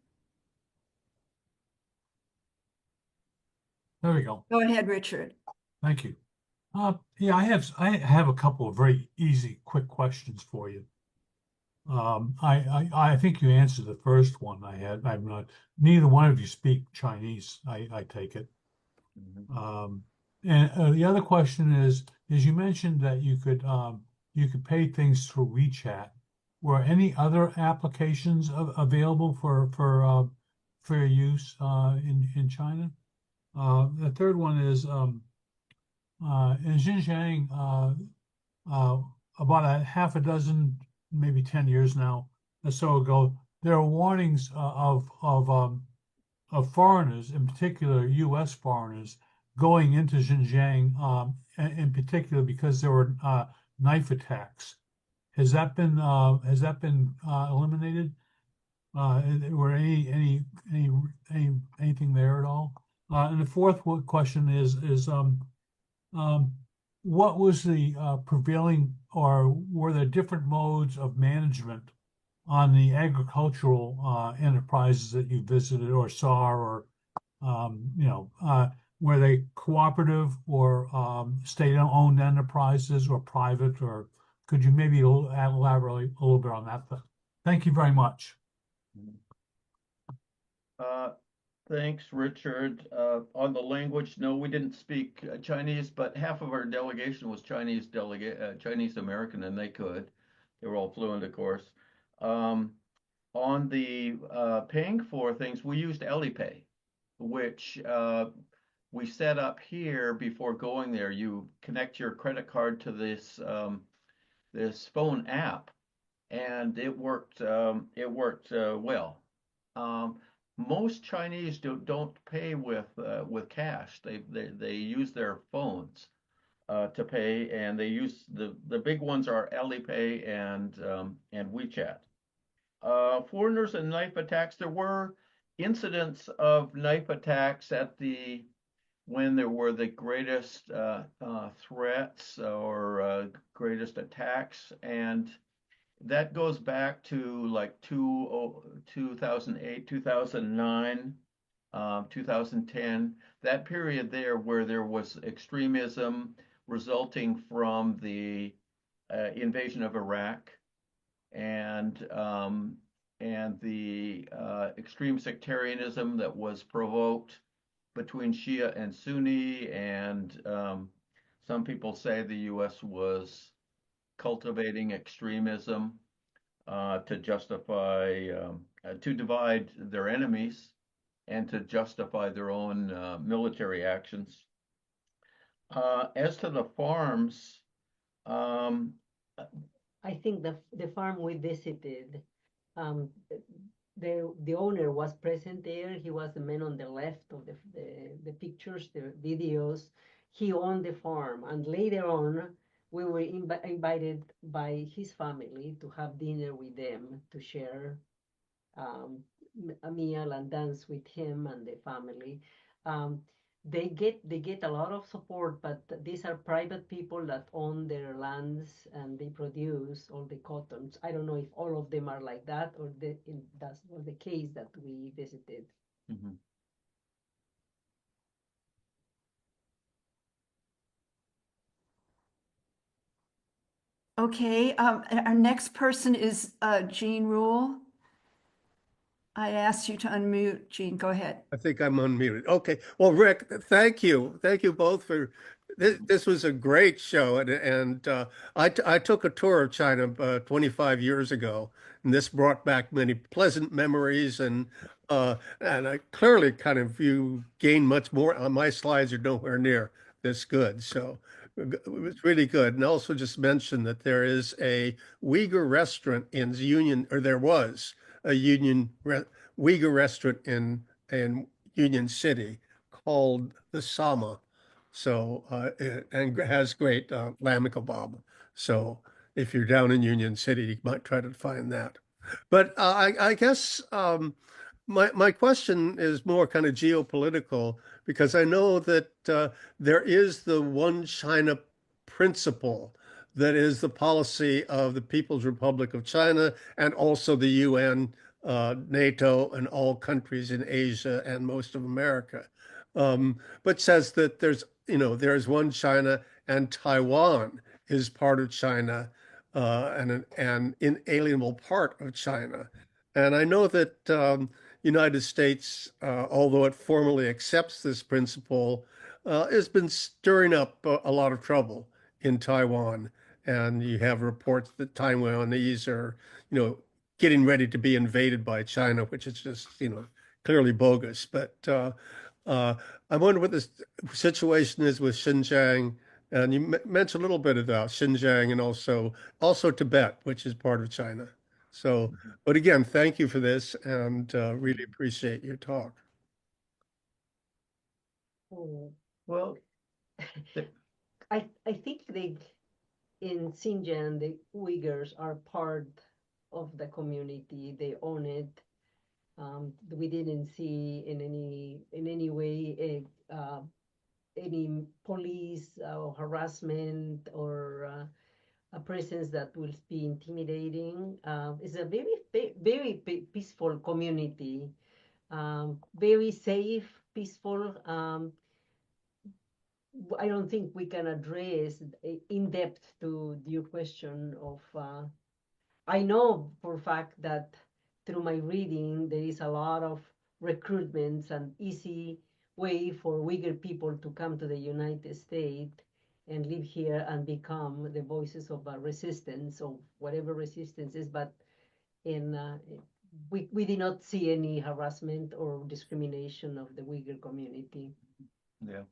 Speaker 4: There we go.
Speaker 1: Go ahead, Richard.
Speaker 4: Thank you. Yeah, I have a couple of very easy, quick questions for you. I think you answered the first one I had. I'm not. Neither one of you speak Chinese. I take it.
Speaker 3: Mhm.
Speaker 4: And the other question is you mentioned that you could pay things through WeChat. Were any other applications available for your use in China? The third one is in Xinjiang, about a half a dozen, maybe 10 years now or so ago, there are warnings of foreigners, in particular U.S. foreigners, going into Xinjiang, in particular because there were knife attacks. Has that been eliminated? Were anything there at all? And the fourth question is what was the prevailing, or were there different modes of management on the agricultural enterprises that you visited or saw, or were they cooperative or state-owned enterprises or private, or could you maybe elaborate a little bit on that? Thank you very much.
Speaker 3: Thanks, Richard. On the language, no, we didn't speak Chinese, but half of our delegation was Chinese American, and they were all fluent, of course. On the paying for things, we used Alipay, which we set up here before going there. You connect your credit card to this phone app, and it worked well. Most Chinese don't pay with cash. They use their phones to pay, and they use the big ones are Alipay and WeChat. Foreigners and knife attacks. There were incidents of knife attacks when there were the greatest threats or greatest attacks, and that goes back to like 2008, 2009, 2010, that period there where there was extremism resulting from the invasion of Iraq and the extreme sectarianism that was provoked between Shia and Sunni, and some people say the U.S. was cultivating extremism to justify, to divide their enemies and to justify their own military actions. As to the farms,
Speaker 2: I think the farm we visited, the owner was present there. He was the man on the left of the pictures, the videos. He owned the farm, and later on, we were invited by his family to have dinner with them to share a meal and dance with him and the family. They get a lot of support, but these are private people that own their lands and they produce all the cottons. I don't know if all of them are like that, or that's not the case that we visited.
Speaker 3: mm-hmm.
Speaker 1: Okay, our next person is Jean Rule. I asked you to unmute. Jean, go ahead.
Speaker 5: I think I'm unmuted. Okay. Well, Rick, thank you. Thank you both for this. This was a great show. And I took a tour of China 25 years ago, and this brought back many pleasant memories. And I clearly you gain much more. My slides are nowhere near this good. So it was really good. And also just mention that there is a Uyghur restaurant in Union, or there was a Uyghur restaurant in Union City called the Sama. So and has great lamb kebab. So if you're down in Union City, you might try to find that. But I guess my question is more kind of geopolitical, because I know that there is the one China principle that is the policy of the People's Republic of China and also the UN, NATO, and all countries in Asia and most of America, but says that there's one China, and Taiwan is part of China and an inalienable part of China. And I know that United States, although it formally accepts this principle, has been stirring up a lot of trouble in Taiwan. And you have reports that Taiwanese are, getting ready to be invaded by China, which is just, clearly bogus. But I wonder what the situation is with Xinjiang. And you mentioned a little bit about Xinjiang and also Tibet, which is part of China. So, but again, thank you for this, and really appreciate your talk.
Speaker 3: Well,
Speaker 2: I think in Xinjiang, the Uyghurs are part of the community. They own it. We didn't see in any way any police or harassment or a presence that will be intimidating. It's a very peaceful community, very safe, peaceful. I don't think we can address in depth to your question of. I know for a fact that through my reading there is a lot of recruitments and easy way for Uyghur people to come to the United States and live here and become the voices of resistance, or whatever resistance is. But And we did not see any harassment or discrimination of the Uyghur community.
Speaker 3: Yeah.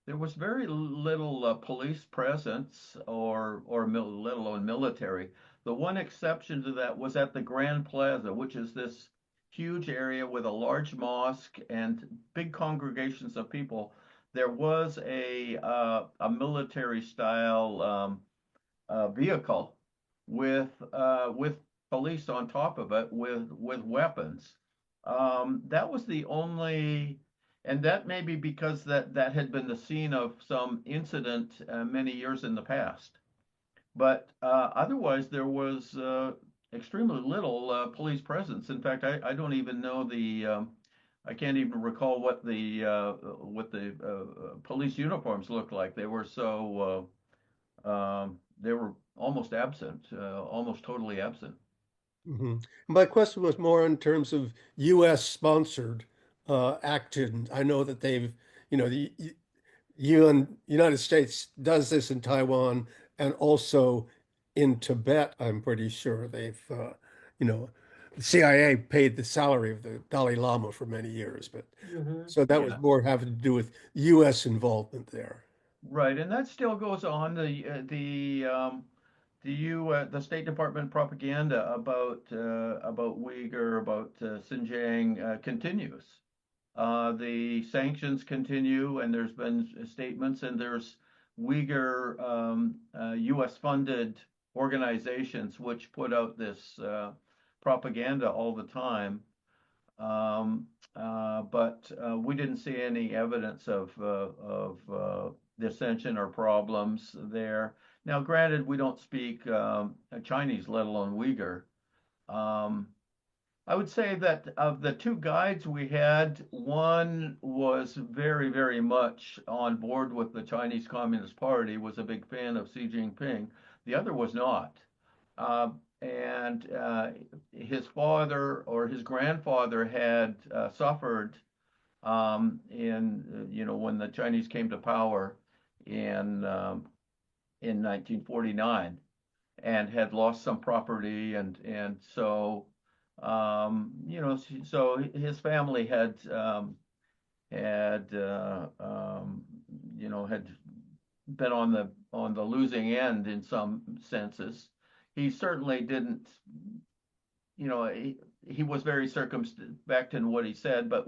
Speaker 3: There was very little police presence or let alone military. The one exception to that was at the Grand Plaza, which is this huge area with a large mosque and big congregations of people. There was a military style vehicle with police on top of it with weapons. That was the only, and that may be because that had been the scene of some incident many years in the past. But otherwise, there was extremely little police presence. In fact, I don't even know I can't even recall what the police uniforms looked like. They were so they were almost absent, almost totally absent.
Speaker 5: Mhm. My question was more in terms of U.S. sponsored action. I know that they've, the United States does this in Taiwan and also in Tibet. I'm pretty sure they've, the CIA paid the salary of the Dalai Lama for many years, but so that was
Speaker 3: Yeah.
Speaker 5: more having to do with U.S. involvement there.
Speaker 3: Right, and that still goes on. The State Department propaganda about Uyghur, about Xinjiang continues. The sanctions continue, and there's been statements, and there's Uyghur U.S. funded organizations which put out this propaganda all the time. But we didn't see any evidence of dissension or problems there. Now, granted, we don't speak Chinese, let alone Uyghur. I would say that of the two guides we had, one was very, very much on board with the Chinese Communist Party, was a big fan of Xi Jinping. The other was not. And his father or his grandfather had suffered when the Chinese came to power in 1949, and had lost some property, and so so his family had been on the losing end in some senses. He certainly didn't, he was very circumspect in what he said, but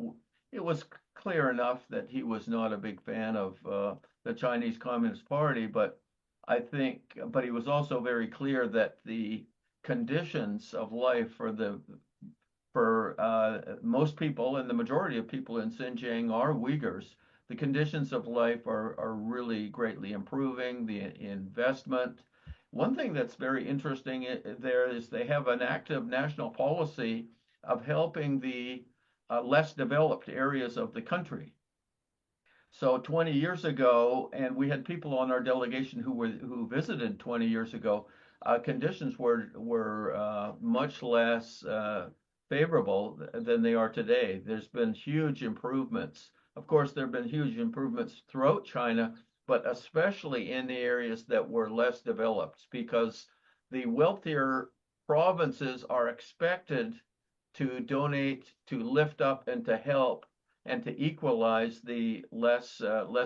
Speaker 3: it was clear enough that he was not a big fan of the Chinese Communist Party. But he was also very clear that the conditions of life for most people, and the majority of people in Xinjiang are Uyghurs. The conditions of life are really greatly improving. The investment. One thing that's very interesting there is they have an active national policy of helping the less developed areas of the country. So 20 years ago, and we had people on our delegation who visited 20 years ago, conditions were much less favorable than they are today. There's been huge improvements. Of course, there have been huge improvements throughout China, but especially in the areas that were less developed, because the wealthier provinces are expected to donate, to lift up, and to help, and to equalize the less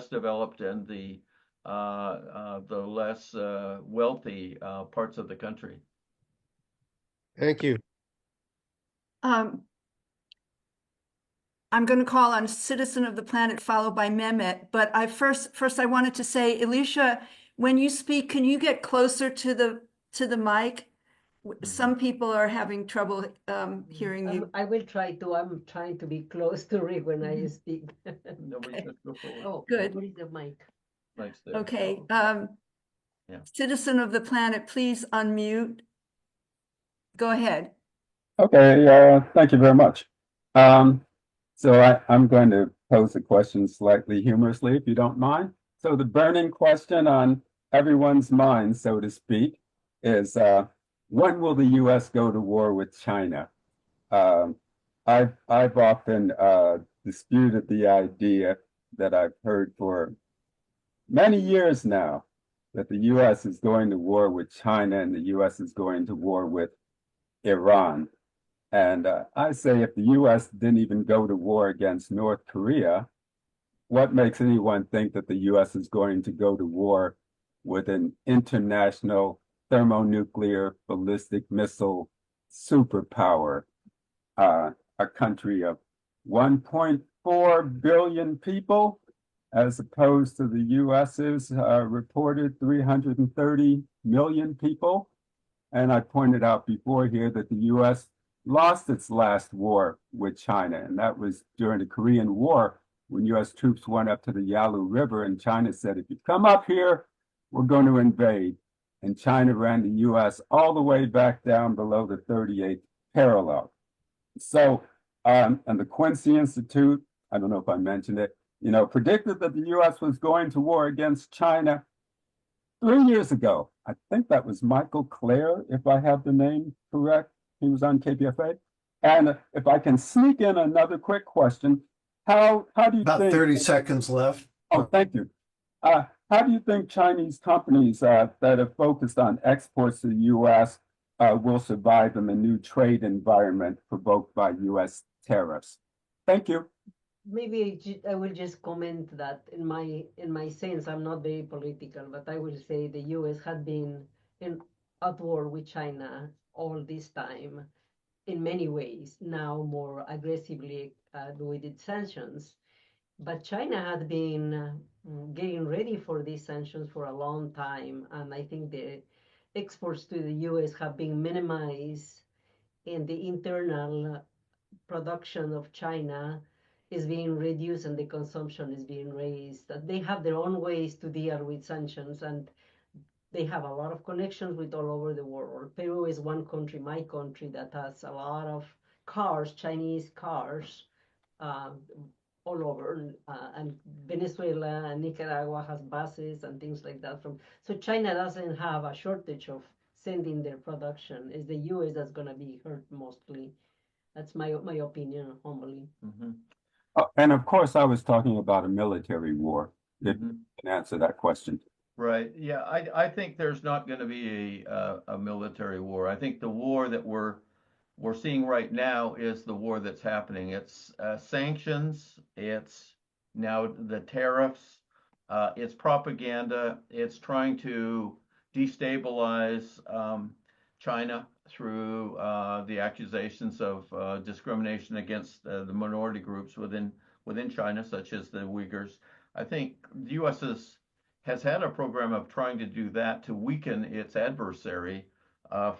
Speaker 3: developed and the less wealthy parts of the country.
Speaker 5: Thank you.
Speaker 1: I'm going to call on Citizen of the Planet, followed by Mehmet. But first I wanted to say, Elicha, when you speak, can you get closer to the mic? Some people are having trouble hearing you.
Speaker 2: I will try to. I'm trying to be close to Rick when I speak.
Speaker 3: Nobody just go forward.
Speaker 2: Oh,
Speaker 1: Good.
Speaker 2: Where is the mic?
Speaker 3: Mike's there.
Speaker 1: Okay.
Speaker 3: Yeah.
Speaker 1: Citizen of the Planet, please unmute. Go ahead.
Speaker 6: Okay, thank you very much. So I'm going to pose a question slightly humorously, if you don't mind. So the burning question on everyone's mind, so to speak, is when will the U.S. go to war with China? I've often disputed the idea that I've heard for many years now that the U.S. is going to war with China and the U.S. is going to war with Iran. And I say if the U.S. didn't even go to war against North Korea, what makes anyone think that the U.S. is going to go to war with an international thermonuclear ballistic missile superpower, a country of 1.4 billion people, as opposed to the US's reported 330 million people? And I pointed out before here that the US lost its last war with China, and that was during the Korean War when US troops went up to the Yalu River, and China said, if you come up here, we're going to invade. And China ran the US all the way back down below the 38th parallel. So, and the Quincy Institute, I don't know if I mentioned it, predicted that the US was going to war against China 3 years ago. I think that was Michael Clare, if I have the name correct. He was on KPFA. And if I can sneak in another quick question, how do you
Speaker 7: About
Speaker 6: think—
Speaker 7: 30 seconds left.
Speaker 6: Oh, thank you. How do you think Chinese companies that have focused on exports to the U.S. Will survive in the new trade environment provoked by U.S. tariffs? Thank you.
Speaker 2: Maybe I will just comment that in my sense, I'm not very political, but I will say the U.S. had been at war with China all this time in many ways, now more aggressively with its sanctions. But China had been getting ready for these sanctions for a long time, and I think the exports to the U.S. have been minimized, and the internal production of China is being reduced and the consumption is being raised. That they have their own ways to deal with sanctions, and they have a lot of connections with all over the world. Peru is one country, my country, that has a lot of cars, Chinese cars, all over, and Venezuela and Nicaragua has buses and things like that. So China doesn't have a shortage of sending their production. It's the U.S. that's going to be hurt mostly. That's my opinion, humbly.
Speaker 3: Mm-hmm.
Speaker 6: And of course, I was talking about a military war. If you can answer that question.
Speaker 3: Right. Yeah, I think there's not going to be a military war. I think the war that we're seeing right now is the war that's happening. It's sanctions, it's now the tariffs, it's propaganda, it's trying to destabilize China through the accusations of discrimination against the minority groups within China, such as the Uyghurs. I think the U.S. has had a program of trying to do that to weaken its adversary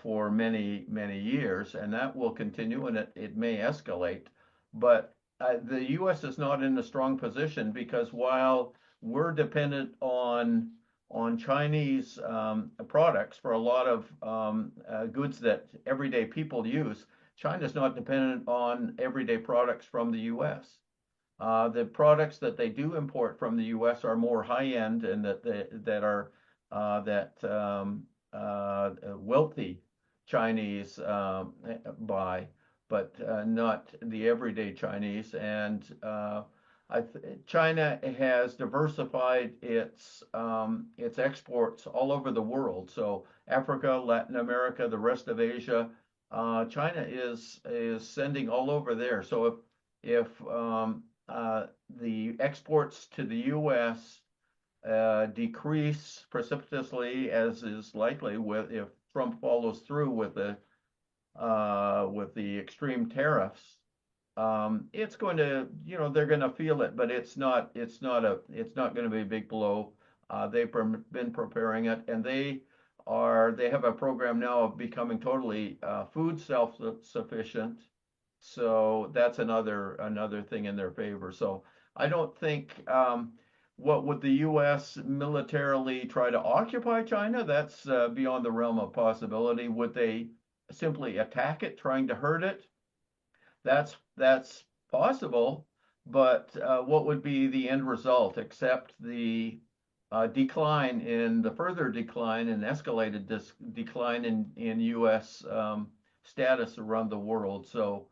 Speaker 3: for many, many years, and that will continue, and it may escalate. But the U.S. is not in a strong position because while we're dependent on Chinese products for a lot of goods that everyday people use, China's not dependent on everyday products from the U.S. The products that they do import from the U.S. are more high-end and that are wealthy Chinese buy, but not the everyday Chinese. And China has diversified its exports all over the world. So Africa, Latin America, the rest of Asia, China is sending all over there. So if the exports to the U.S. Decrease precipitously, as is likely if Trump follows through with the extreme tariffs, it's going to, they're going to feel it, but it's not going to be a big blow. They've been preparing it, and they have a program now of becoming totally food self-sufficient. So that's another thing in their favor. So I don't think what would the U.S. militarily try to occupy China? That's beyond the realm of possibility. Would they simply attack it, trying to hurt it? That's possible, but what would be the end result except the further decline and escalated decline in U.S. status around the world? So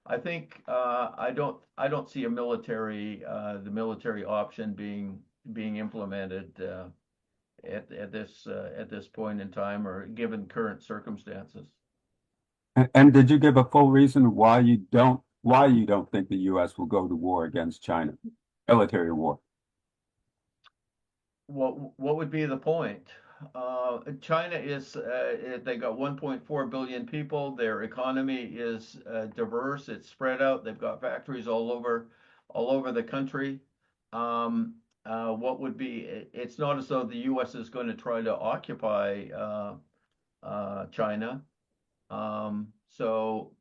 Speaker 3: I think I don't see the military option being implemented at this point in time or given current circumstances.
Speaker 6: And did you give a full reason why you don't think the U.S. will go to war against China, military war?
Speaker 3: What would be the point? China is they got 1.4 billion people. Their economy is diverse. It's spread out. They've got factories all over the country. What would be? It's not as though the U.S. is going to try to occupy China. So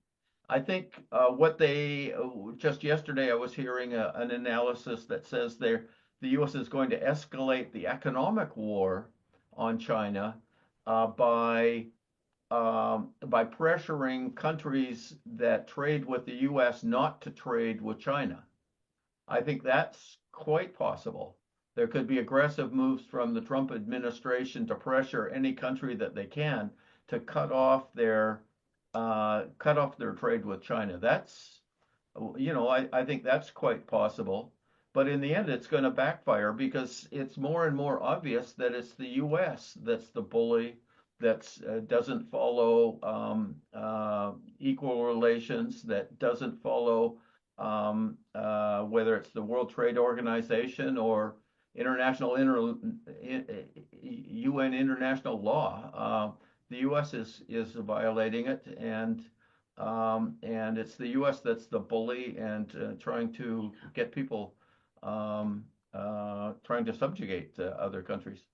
Speaker 3: I think what they just yesterday I was hearing an analysis that says the U.S. is going to escalate the economic war on China by pressuring countries that trade with the U.S. not to trade with China. I think that's quite possible. There could be aggressive moves from the Trump administration to pressure any country that they can to cut off their trade with China. That's, I think that's quite possible. But in the end, it's going to backfire because it's more and more obvious that it's the U.S. that's the bully, that doesn't follow equal relations, that doesn't follow whether it's the World Trade Organization or UN international law. The U.S. is violating it, and it's the U.S. that's the bully and trying to get people trying to subjugate other countries.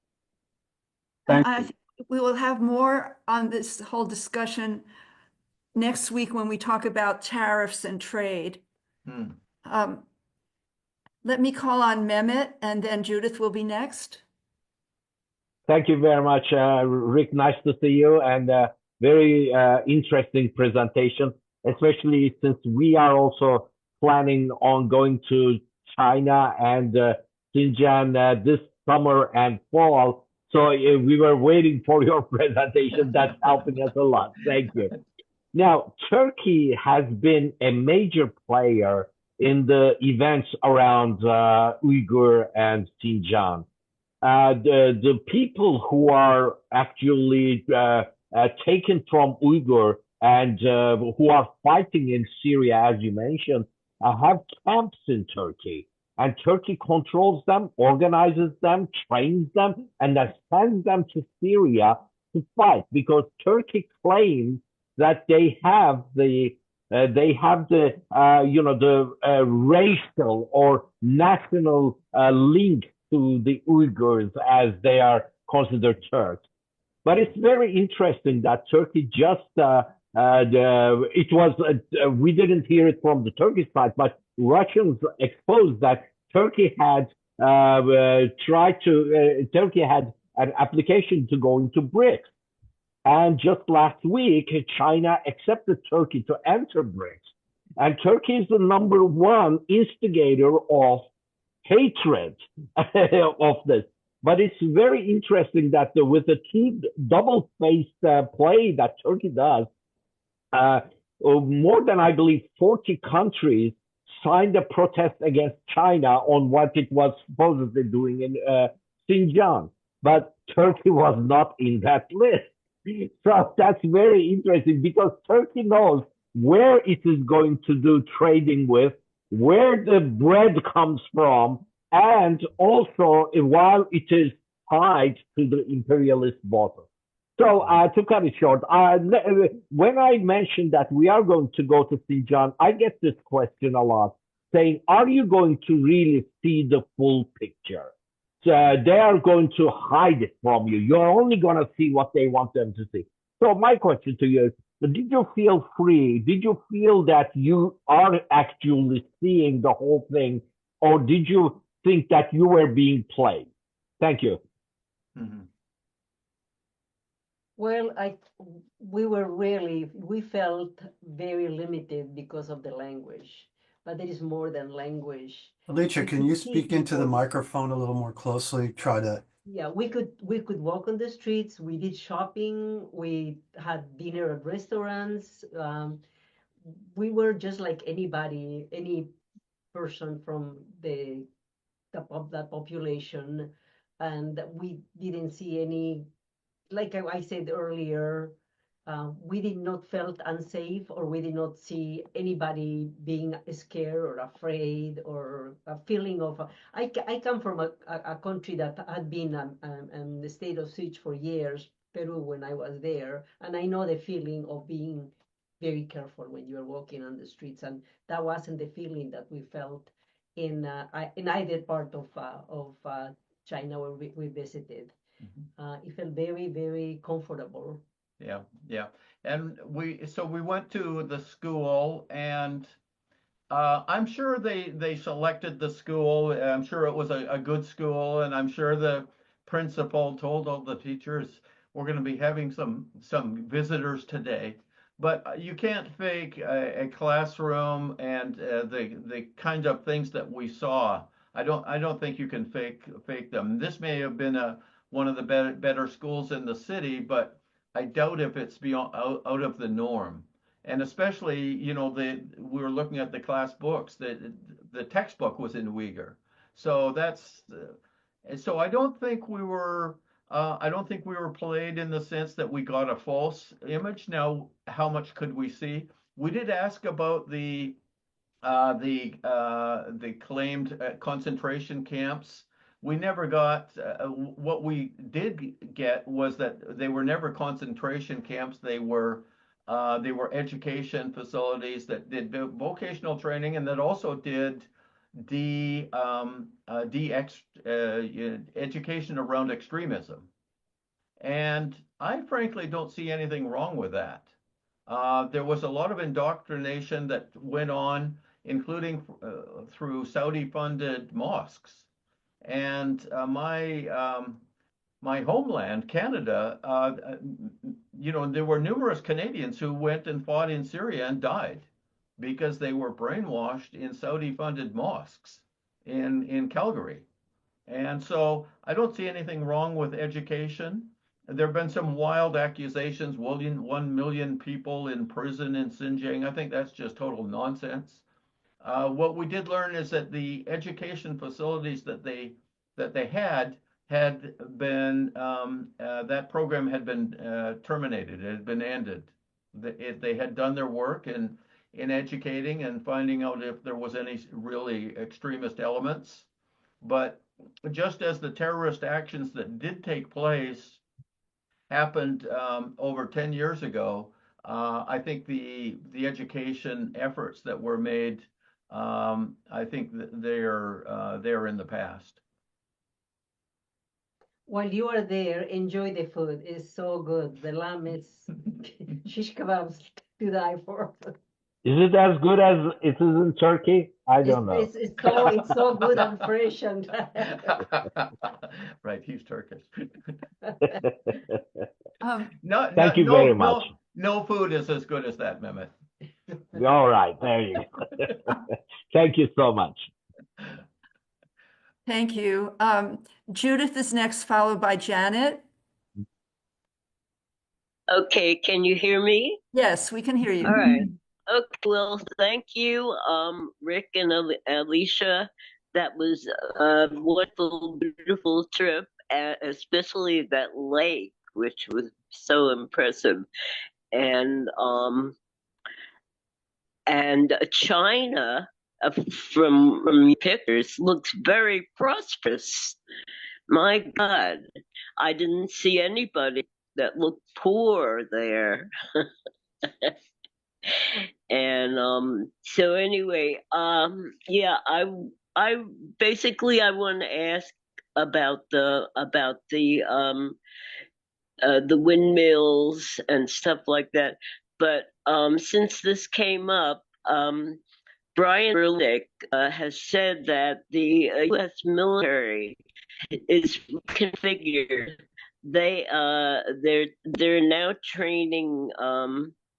Speaker 1: And
Speaker 6: Thank
Speaker 1: I
Speaker 6: you.
Speaker 1: think we will have more on this whole discussion next week when we talk about tariffs and trade. Let me call on Mehmet, and then Judith will be next.
Speaker 7: Thank you very much, Rick. Nice to see you, and very interesting presentation, especially since we are also planning on going to China and Xinjiang this summer and fall. So we were waiting for your presentation. That's helping us a lot. Thank you. Now, Turkey has been a major player in the events around Uyghur and Xinjiang. The people who are actually taken from Uyghur and who are fighting in Syria, as you mentioned, have camps in Turkey. And Turkey controls them, organizes them, trains them, and then sends them to Syria to fight, because Turkey claims that they have the racial or national link to the Uyghurs, as they are considered Turks. But it's very interesting that Turkey just we didn't hear it from the Turkish side, but Russians exposed that Turkey had Turkey had an application to go into BRICS. And just last week, China accepted Turkey to enter BRICS. And Turkey is the number one instigator of hatred of this. But it's very interesting that with the double-faced play that Turkey does, more than, I believe, 40 countries signed a protest against China on what it was supposedly doing in Xinjiang. But Turkey was not in that list. So that's very interesting, because Turkey knows where it is going to do trading with, where the bread comes from, and also while it is tied to the imperialist bottom. So to cut it short, when I mentioned that we are going to go to Xinjiang, I get this question a lot, saying, are you going to really see the full picture? They are going to hide it from you. You're only going to see what they want them to see. So my question to you is, did you feel free? Did you feel that you are actually seeing the whole thing? Or did you think that you were being played? Thank you.
Speaker 3: Mm-hmm.
Speaker 2: Well, we felt very limited because of the language, but there is more than language.
Speaker 8: Elicha, can you speak into the microphone a little more closely?
Speaker 2: Yeah, we could walk on the streets. We did shopping. We had dinner at restaurants. We were just like anybody, any person from that population, and we didn't see any, like I said earlier, we did not felt unsafe, or we did not see anybody being scared or afraid, or a feeling of. I come from a country that had been in the state of siege for years, Peru, when I was there, and I know the feeling of being very careful when you're walking on the streets, and that wasn't the feeling that we felt in either part of China where we visited. It felt very, very comfortable.
Speaker 3: Yeah, yeah. And we went to the school, and I'm sure they selected the school. I'm sure it was a good school, and I'm sure the principal told all the teachers, we're going to be having some visitors today. But you can't fake a classroom and the kind of things that we saw. I don't think you can fake them. This may have been one of the better schools in the city, but I doubt if it's beyond out of the norm. And especially, we were looking at the class books. The textbook was in Uyghur, so so I don't think we were. I don't think we were played in the sense that we got a false image. Now, how much could we see? We did ask about the claimed concentration camps. We never got. What we did get was that they were never concentration camps. They were education facilities that did vocational training, and that also did education around extremism. And I frankly don't see anything wrong with that. There was a lot of indoctrination that went on, including through Saudi-funded mosques. And my homeland, Canada, there were numerous Canadians who went and fought in Syria and died because they were brainwashed in Saudi-funded mosques in Calgary. And so I don't see anything wrong with education. There have been some wild accusations, 1 million people in prison in Xinjiang. I think that's just total nonsense. What we did learn is that the education facilities that they had been that program had been terminated. It had been ended. They had done their work in educating and finding out if there was any really extremist elements. But just as the terrorist actions that did take place happened over 10 years ago, I think the education efforts that were made, I think that they're in the past.
Speaker 2: While you are there, enjoy the food. It's so good. The lamb is shish kebabs to die for.
Speaker 7: Is it as good as it is in Turkey? I don't know.
Speaker 2: It's so good and fresh and.
Speaker 3: Right, he's Turkish.
Speaker 7: Thank you very much.
Speaker 3: No food is as good as that, Mehmet.
Speaker 7: All right, there you go. Thank you so much.
Speaker 1: Thank you. Judith is next, followed by Janet.
Speaker 9: Okay, can you hear me?
Speaker 1: Yes, we can hear you.
Speaker 9: All right. Okay, well, thank you, Rick and Elicha. That was a wonderful, beautiful trip, especially that lake, which was so impressive. And China, from pictures, looks very prosperous. My God, I didn't see anybody that looked poor there. And so anyway, yeah, I basically I want to ask about the windmills and stuff like that. But since this came up, Brian Ehrlich has said that the U.S. military is configured. They're now training.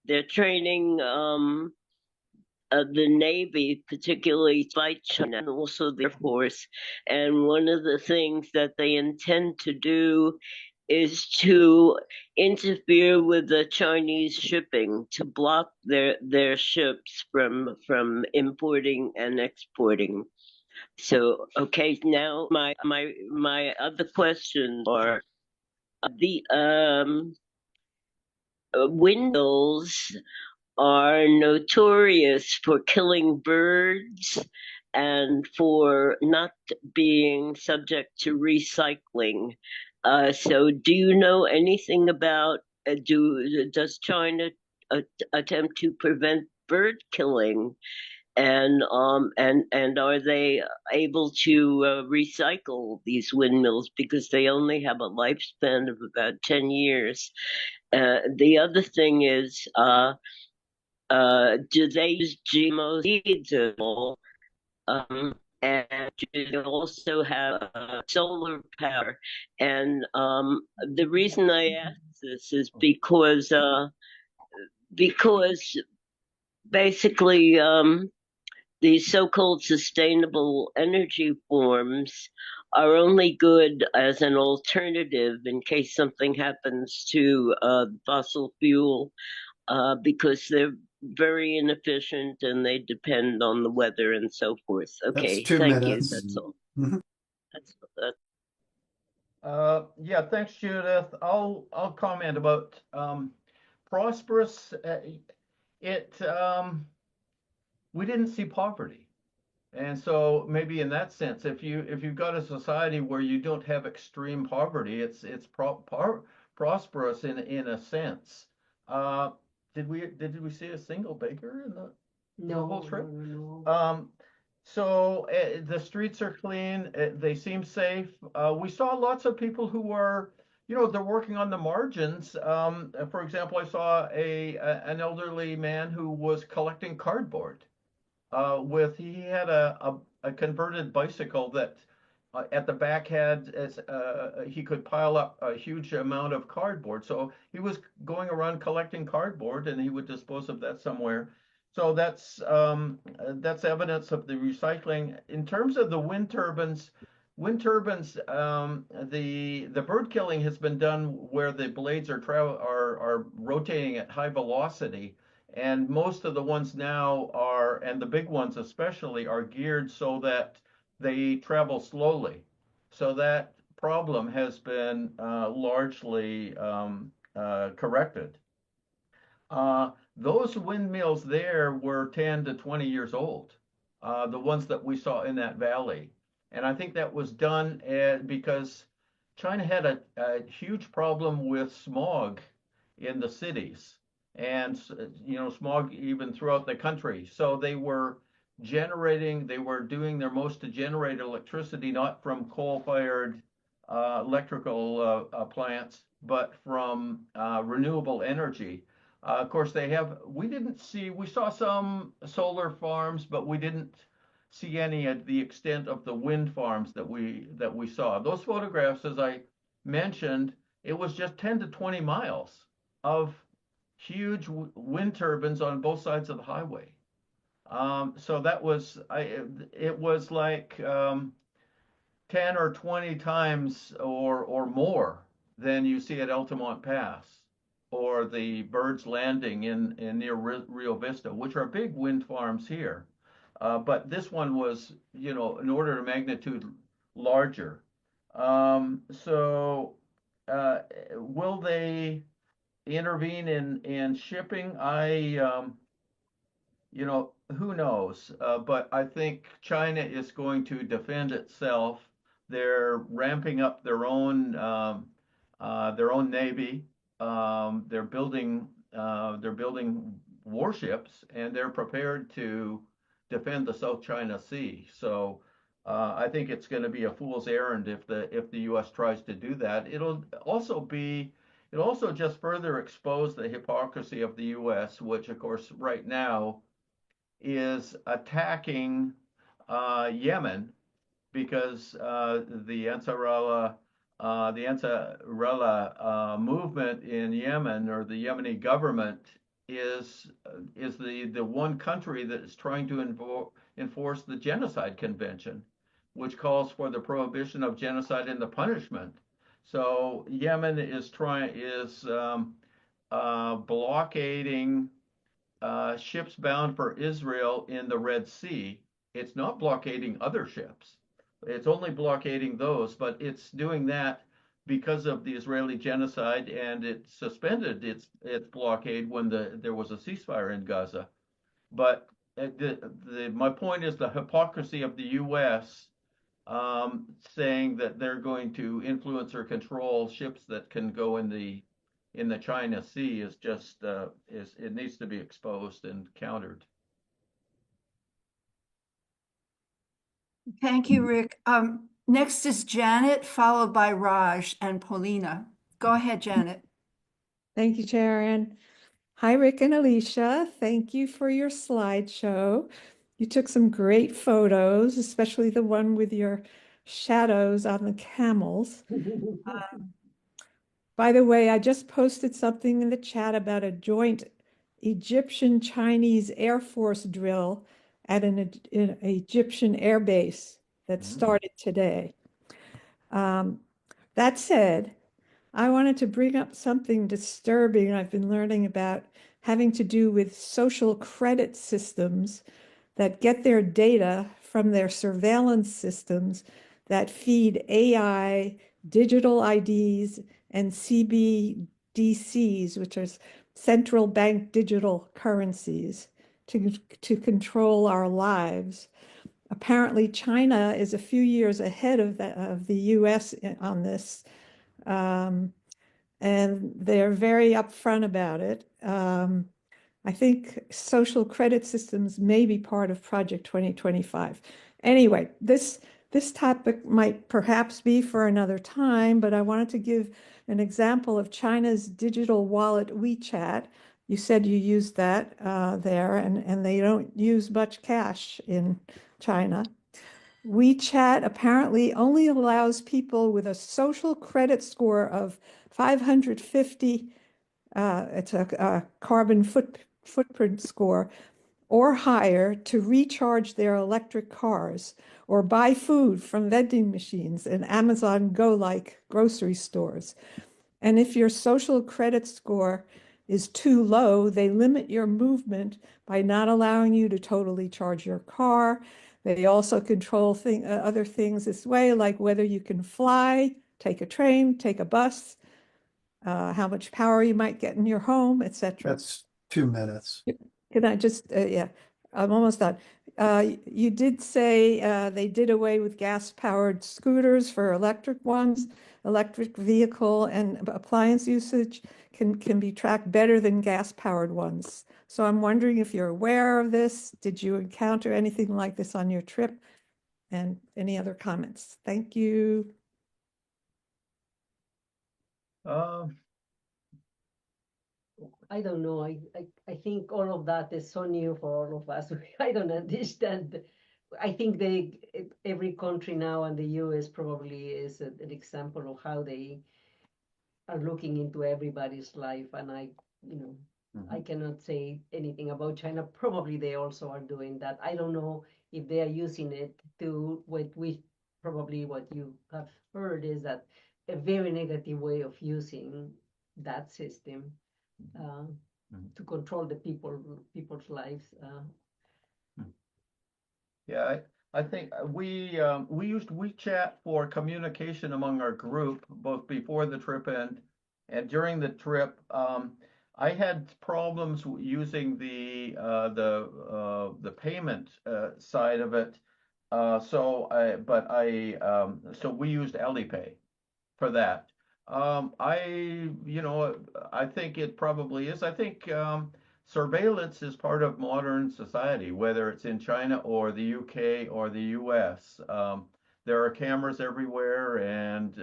Speaker 9: They're training the Navy, particularly by China, and also the Air Force. And one of the things that they intend to do is to interfere with the Chinese shipping, to block their ships from importing and exporting. So, okay, now my other questions are windmills are notorious for killing birds and for not being subject to recycling. So, do you know anything about? Does China attempt to prevent bird killing? And are they able to recycle these windmills because they only have a lifespan of about 10 years? The other thing is, do they use GMO seeds at all? And do they also have solar power? And the reason I ask this is because basically these so-called sustainable energy forms are only good as an alternative in case something happens to fossil fuel, because they're very inefficient and they depend on the weather and so forth. Okay,
Speaker 8: That's 2
Speaker 9: thank you.
Speaker 8: minutes.
Speaker 9: That's all.
Speaker 8: Mhm.
Speaker 3: Yeah, thanks, Judith. I'll comment about prosperous. We didn't see poverty. And so maybe in that sense, if you've got a society where you don't have extreme poverty, it's prosperous in a sense. Did we see a single beggar in the whole trip?
Speaker 2: No.
Speaker 3: So the streets are clean. They seem safe. We saw lots of people who are, they're working on the margins. For example, I saw an elderly man who was collecting cardboard. He had a converted bicycle that at the back had he could pile up a huge amount of cardboard. So he was going around collecting cardboard, and he would dispose of that somewhere. So that's evidence of the recycling. In terms of the wind turbines, the bird killing has been done where the blades are rotating at high velocity. And most of the ones now and the big ones especially, are geared so that they travel slowly. So that problem has been largely corrected. Those windmills there were 10 to 20 years old, the ones that we saw in that valley. And I think that was done because China had a huge problem with smog in the cities, and smog even throughout the country. So they were doing their most to generate electricity not from coal-fired electrical plants, but from renewable energy. Of course, we saw some solar farms, but we didn't see any at the extent of the wind farms that we saw. Those photographs, as I mentioned, it was just 10 to 20 miles of huge wind turbines on both sides of the highway. So it was like 10 or 20 times or more than you see at Altamont Pass or the Birds Landing in near Rio Vista, which are big wind farms here. But this one was, an order of magnitude larger. So will they intervene in shipping? Who knows? But I think China is going to defend itself. They're ramping up their own navy. They're building warships, and they're prepared to defend the South China Sea. So I think it's going to be a fool's errand if the U.S. tries to do that. It'll also just further expose the hypocrisy of the U.S., which of course right now is attacking Yemen because the Ansarullah movement in Yemen, or the Yemeni government, is the one country that is trying to enforce the Genocide Convention, which calls for the prohibition of genocide and the punishment. So Yemen is blockading ships bound for Israel in the Red Sea. It's not blockading other ships. It's only blockading those, but it's doing that because of the Israeli genocide, and it suspended its blockade when there was a ceasefire in Gaza. But my point is the hypocrisy of the U.S. Saying that they're going to influence or control ships that can go in the China Sea is just it needs to be exposed and countered.
Speaker 1: Thank you, Rick. Next is Janet, followed by Raj and Paulina. Go ahead, Janet.
Speaker 10: Thank you, Sharon. Hi, Rick and Elicha. Thank you for your slideshow. You took some great photos, especially the one with your shadows on the camels. By the way, I just posted something in the chat about a joint Egyptian-Chinese Air Force drill at an Egyptian air base that started today. That said, I wanted to bring up something disturbing I've been learning about, having to do with social credit systems that get their data from their surveillance systems that feed AI, digital IDs, and CBDCs, which are central bank digital currencies, to control our lives. Apparently, China is a few years ahead of the US on this, and they're very upfront about it. I think social credit systems may be part of Project 2025. Anyway, this topic might perhaps be for another time, but I wanted to give an example of China's digital wallet WeChat. You said you used that there, and they don't use much cash in China. WeChat apparently only allows people with a social credit score of 550, it's a carbon footprint score, or higher to recharge their electric cars or buy food from vending machines and Amazon Go-like grocery stores. And if your social credit score is too low, they limit your movement by not allowing you to totally charge your car. They also control other things this way, like whether you can fly, take a train, take a bus, how much power you might get in your home, etc.
Speaker 8: That's 2 minutes.
Speaker 10: Can I just, yeah, I'm almost done. You did say they did away with gas-powered scooters for electric ones. Electric vehicle and appliance usage can be tracked better than gas-powered ones. So I'm wondering if you're aware of this. Did you encounter anything like this on your trip? And any other comments? Thank you.
Speaker 2: I don't know. I think all of that is so new for all of us. I don't understand. I think every country now, and the US probably is an example of how they are looking into everybody's life. And I cannot say anything about China. Probably they also are doing that. I don't know if they are using it to what you have heard is that a very negative way of using that system to control the people's lives.
Speaker 3: Yeah, I think we used WeChat for communication among our group, both before the trip and during the trip. I had problems using the payment side of it. So we used Alipay for that. I think it probably is. I think surveillance is part of modern society, whether it's in China or the UK or the US. There are cameras everywhere, and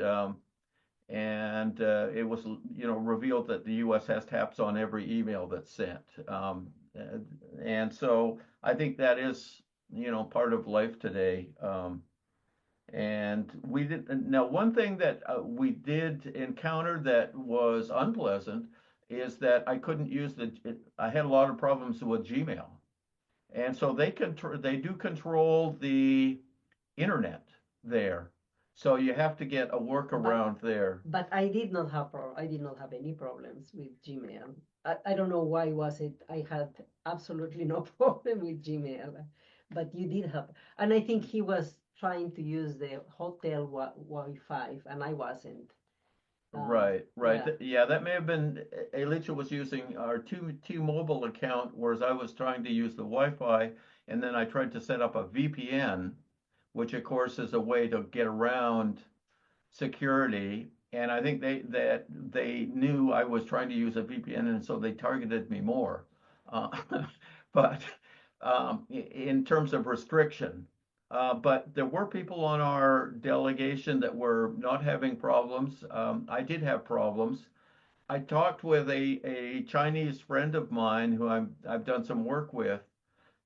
Speaker 3: it was revealed that the US has taps on every email that's sent. And so I think that is part of life today. And we did. Now, one thing that we did encounter that was unpleasant is that I couldn't use I had a lot of problems with Gmail, and so they do control the internet there, so you have to get a workaround there.
Speaker 2: But I did not have any problems with Gmail. I don't know why was it. I had absolutely no problem with Gmail, but you did have. And I think he was trying to use the hotel Wi-Fi, and I wasn't.
Speaker 3: Right.
Speaker 2: yeah.
Speaker 3: Yeah, that may have been, Elicha was using our T-Mobile account, whereas I was trying to use the Wi-Fi, and then I tried to set up a VPN, which of course is a way to get around security. And I think they knew I was trying to use a VPN, and so they targeted me more. Uh, but in terms of restriction. But there were people on our delegation that were not having problems. I did have problems. I talked with a Chinese friend of mine who I've done some work with,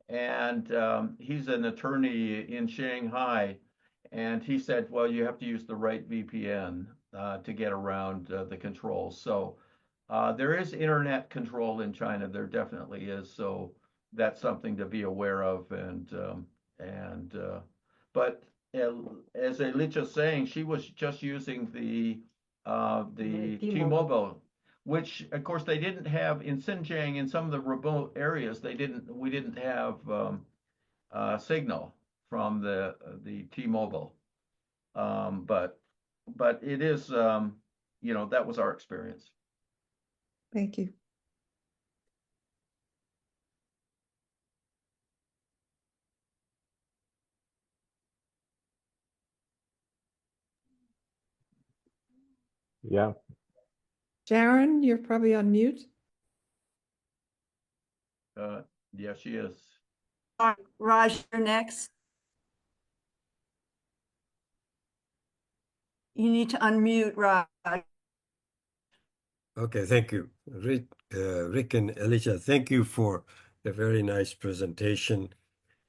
Speaker 3: and he's an attorney in Shanghai, and he said, well, you have to use the right VPN to get around the controls. So there is internet control in China. There definitely is. So that's something to be aware of. But as Elicha's saying, she was just using the T-Mobile, which of course they didn't have in Xinjiang. In some of the remote areas, we didn't have signal from the T-Mobile. But it is, that was our experience.
Speaker 10: Thank you.
Speaker 7: Yeah.
Speaker 10: Sharon, you're probably on mute.
Speaker 3: Yeah, she is.
Speaker 1: Raj, you're next. You need to unmute, Raj.
Speaker 11: Okay, thank you. Rick and Elicha, thank you for a very nice presentation.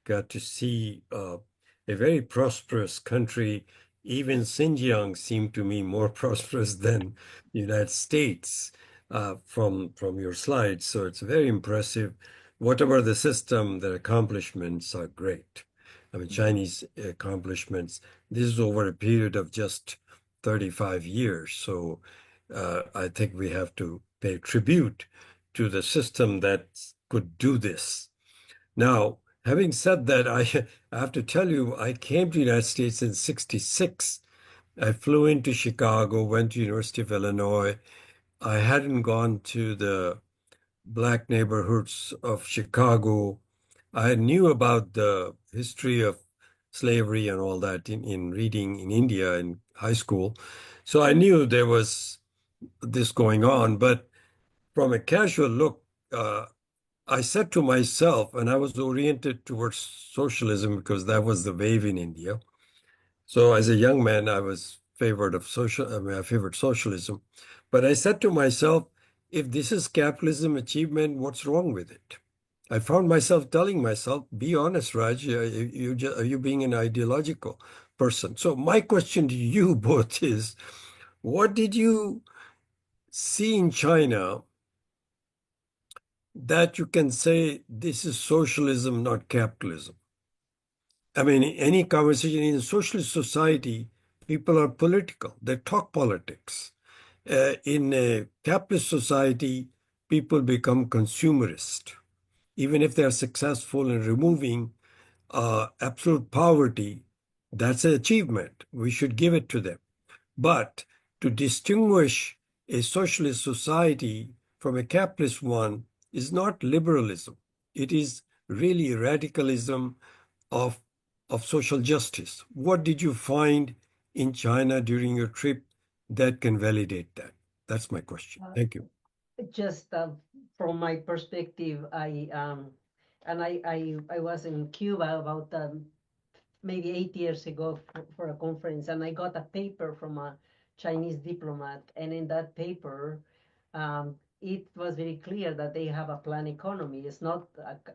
Speaker 11: Got to see a very prosperous country. Even Xinjiang seemed to me more prosperous than the United States from your slides. So it's very impressive. Whatever the system, their accomplishments are great. I mean, Chinese accomplishments. This is over a period of just 35 years. So I think we have to pay tribute to the system that could do this. Now, having said that, I have to tell you, I came to the United States in '66. I flew into Chicago, went to University of Illinois. I hadn't gone to the Black neighborhoods of Chicago. I knew about the history of slavery and all that in reading in India in high school. So I knew there was this going on. But from a casual look, I said to myself, and I was oriented towards socialism because that was the wave in India. So as a young man, I favored socialism. But I said to myself, if this is capitalism achievement, what's wrong with it? I found myself telling myself, be honest, Raj, are you being an ideological person? So my question to you both is, what did you see in China that you can say this is socialism, not capitalism? I mean, any conversation in a socialist society, people are political. They talk politics. In a capitalist society, people become consumerist. Even if they're successful in removing absolute poverty, that's an achievement. We should give it to them. But to distinguish a socialist society from a capitalist one is not liberalism. It is really radicalism of social justice. What did you find in China during your trip that can validate that? That's my question. Thank you.
Speaker 2: Just from my perspective, I was in Cuba about maybe 8 years ago for a conference, and I got a paper from a Chinese diplomat, and in that paper, it was very clear that they have a planned economy. It's not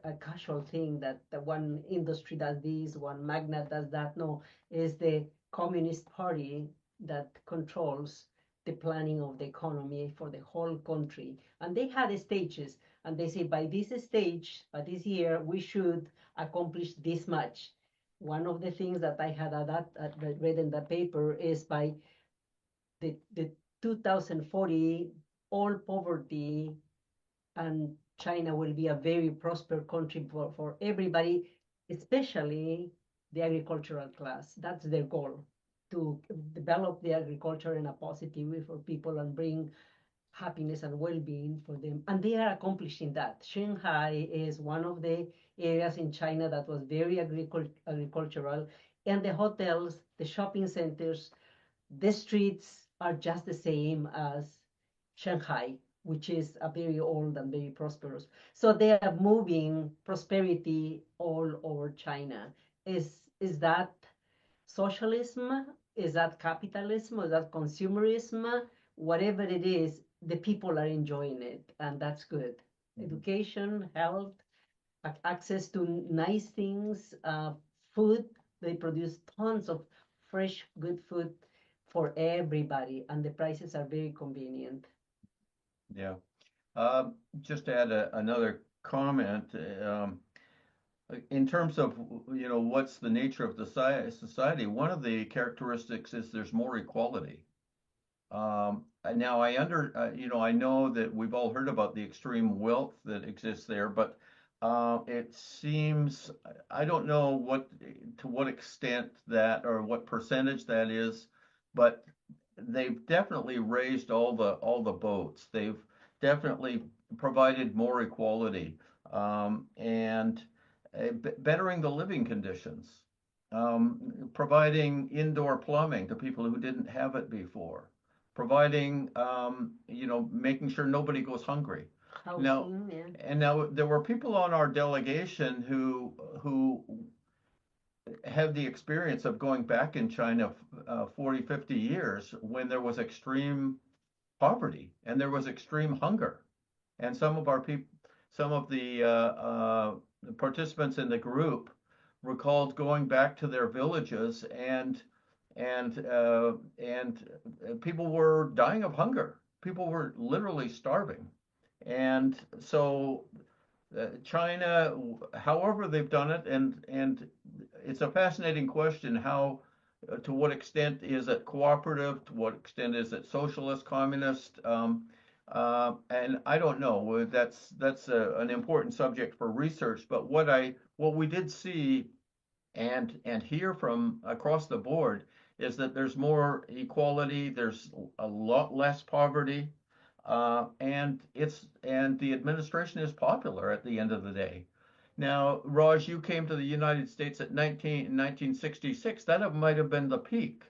Speaker 2: a casual thing that one industry does this, one magnate does that. No, it's the Communist Party that controls the planning of the economy for the whole country. And they had stages, and they say by this stage, by this year, we should accomplish this much. One of the things that I had read in the paper is by the 2040, all poverty, and China will be a very prosperous country for everybody, especially the agricultural class. That's their goal. to develop the agriculture in a positive way for people and bring happiness and well-being for them. And they are accomplishing that. Shanghai is one of the areas in China that was very agricultural, and the hotels, the shopping centers, the streets are just the same as Shanghai, which is a very old and very prosperous. So they are moving prosperity all over China. Is that socialism? Is that capitalism? Is that consumerism? Whatever it is, the people are enjoying it, and that's good. Education, health, access to nice things, food. They produce tons of fresh, good food for everybody, and the prices are very convenient.
Speaker 3: Yeah. Just to add another comment, in terms of, what's the nature of the society, one of the characteristics is there's more equality. Now I know that we've all heard about the extreme wealth that exists there, but it seems, I don't know to what extent that or what percentage that is, but they've definitely raised all the boats. They've definitely provided more equality, and bettering the living conditions, providing indoor plumbing to people who didn't have it before, providing, making sure nobody goes hungry.
Speaker 2: Housing, yeah.
Speaker 3: And now there were people on our delegation who have the experience of going back in China 40, 50 years when there was extreme poverty and there was extreme hunger. And some of the participants in the group recalled going back to their villages and people were dying of hunger. People were literally starving. And so China, however they've done it, and it's a fascinating question, how, to what extent is it cooperative, to what extent is it socialist, communist, and I don't know. That's an important subject for research. But what we did see and hear from across the board is that there's more equality, there's a lot less poverty, and the administration is popular at the end of the day. Now, Raj, you came to the United States in 1966. That might have been the peak,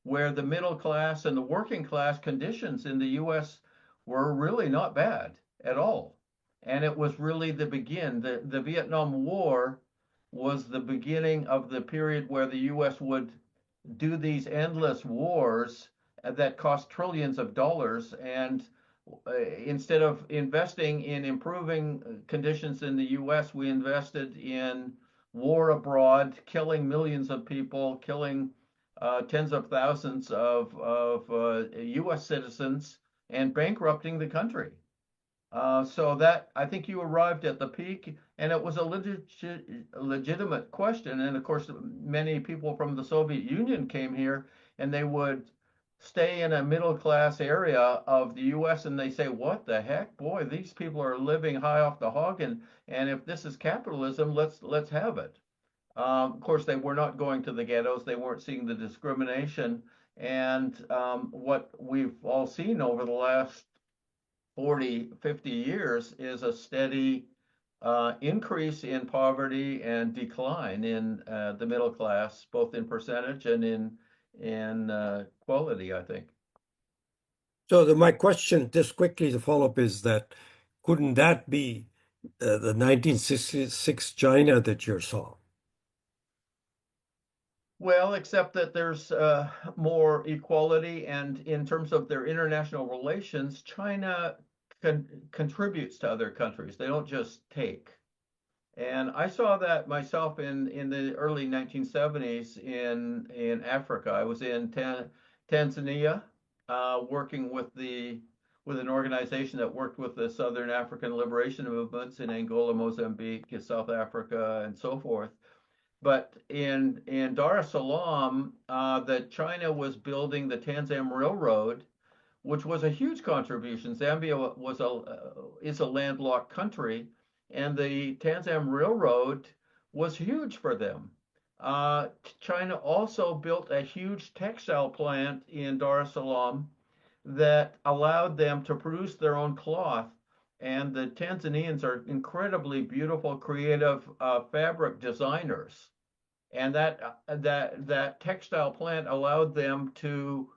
Speaker 3: where the middle class and the working class conditions in the U.S. were really not bad at all. And it was really the Vietnam War was the beginning of the period where the U.S. would do these endless wars that cost trillions of dollars, and instead of investing in improving conditions in the U.S., we invested in war abroad, killing millions of people, killing tens of thousands of U.S. citizens, and bankrupting the country. So that, I think you arrived at the peak, and it was a legitimate question. And of course, many people from the Soviet Union came here, and they would stay in a middle class area of the U.S. and they say, what the heck, boy, these people are living high off the hog, and if this is capitalism, let's have it. Of course, they were not going to the ghettos. They weren't seeing the discrimination. And what we've all seen over the last 40, 50 years is a steady increase in poverty and decline in the middle class, both in percentage and in quality, I think.
Speaker 11: So my question, just quickly to follow up, is that couldn't that be the 1966 China that you saw?
Speaker 3: Well, except that there's more equality, and in terms of their international relations, China contributes to other countries. They don't just take. And I saw that myself in the early 1970s in Africa. I was in Tanzania, working with an organization that worked with the Southern African liberation movements in Angola, Mozambique, South Africa, and so forth. But in Dar es Salaam, that China was building the Tanzam Railroad, which was a huge contribution. Zambia is a landlocked country, and the Tanzam Railroad was huge for them. China also built a huge textile plant in Dar es Salaam that allowed them to produce their own cloth. And the Tanzanians are incredibly beautiful, creative fabric designers. And that textile plant allowed them to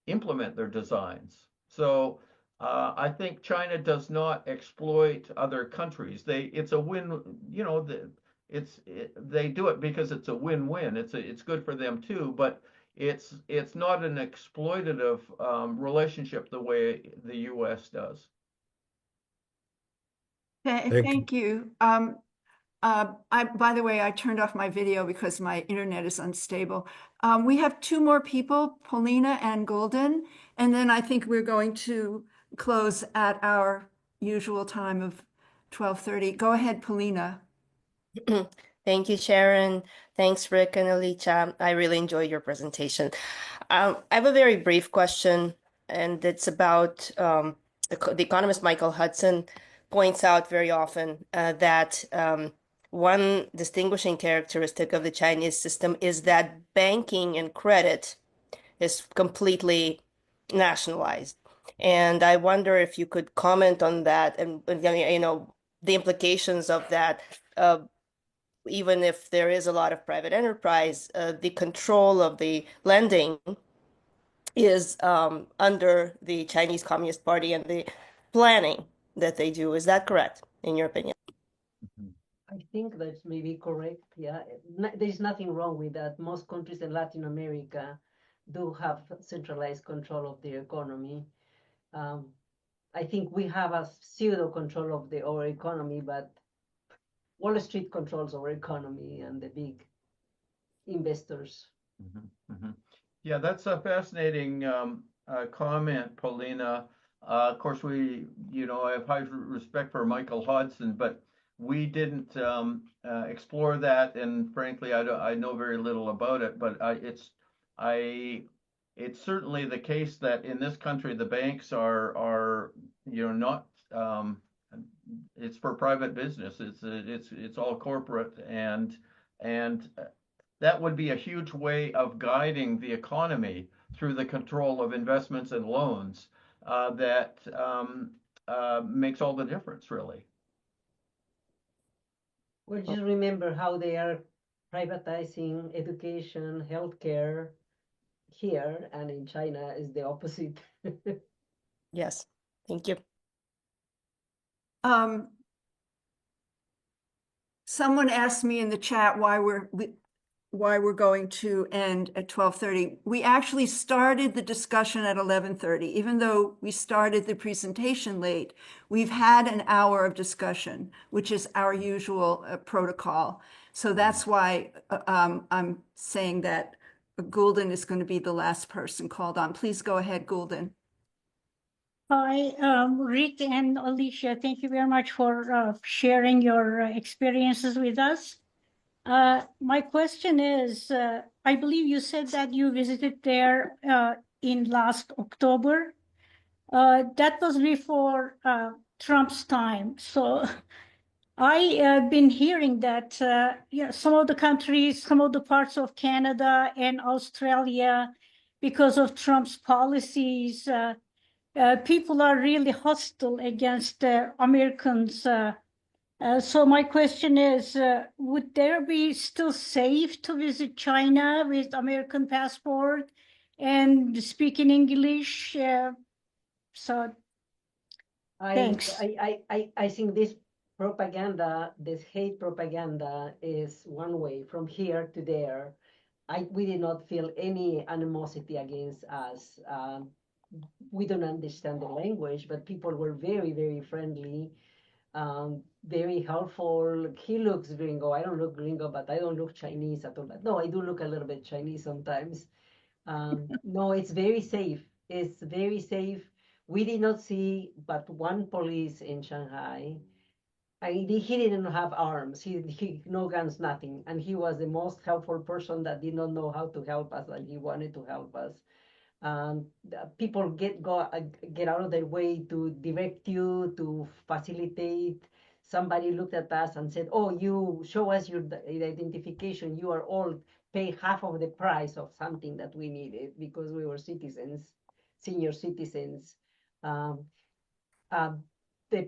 Speaker 3: implement their designs. So I think China does not exploit other countries. It's a win, you know, they do it because it's a win-win. It's good for them too, but it's not an exploitative relationship the way the U.S. does.
Speaker 1: Thank you. By the way, I turned off my video because my internet is unstable. We have two more people, Paulina and Golden, and then I think we're going to close at our usual time of 12:30. Go ahead, Paulina.
Speaker 12: Thank you, Sharon. Thanks, Rick and Elicha. I really enjoyed your presentation. I have a very brief question, and it's about the economist Michael Hudson points out very often that one distinguishing characteristic of the Chinese system is that banking and credit is completely nationalized. And I wonder if you could comment on that and, you know, the implications of that. Even if there is a lot of private enterprise, the control of the lending is under the Chinese Communist Party and the planning that they do. Is that correct, in your opinion?
Speaker 2: I think that's maybe correct. Yeah, there's nothing wrong with that. Most countries in Latin America do have centralized control of their economy. I think we have a pseudo control of our economy, but Wall Street controls our economy and the big investors.
Speaker 3: Yeah, that's a fascinating comment, Paulina. Of course, I have high respect for Michael Hudson, but we didn't explore that, and frankly, I know very little about it. But it's certainly the case that in this country the banks are not. It's for private business. It's all corporate, and that would be a huge way of guiding the economy through the control of investments and loans that makes all the difference, really.
Speaker 2: Well, just remember how they are privatizing education, healthcare here, and in China is the opposite.
Speaker 12: Yes, thank you.
Speaker 1: Someone asked me in the chat why we're going to end at 12:30. We actually started the discussion at 11:30. Even though we started the presentation late, we've had an hour of discussion, which is our usual protocol. So that's why I'm saying that Gulden is going to be the last person called on. Please go ahead, Gulden.
Speaker 13: Hi, Rick and Elicha. Thank you very much for sharing your experiences with us. My question is, I believe you said that you visited there in last October. That was before Trump's time. So I have been hearing that some of the countries, some of the parts of Canada and Australia, because of Trump's policies, people are really hostile against Americans. So my question is, would there be still safe to visit China with American passport and speaking English? Thanks.
Speaker 2: I think this propaganda, this hate propaganda is one way from here to there. We did not feel any animosity against us. We don't understand the language, but people were very, very friendly, very helpful. He looks gringo. I don't look gringo, but I don't look Chinese at all. No, I do look a little bit Chinese sometimes. No, it's very safe. It's very safe. We did not see but one police in Shanghai. He didn't have arms. He no guns, nothing. And he was the most helpful person that did not know how to help us, and he wanted to help us. People get out of their way to direct you, to facilitate somebody looked at us and said, "Oh, you show us your identification. You are all pay half of the price of something that we needed because we were citizens, senior citizens." The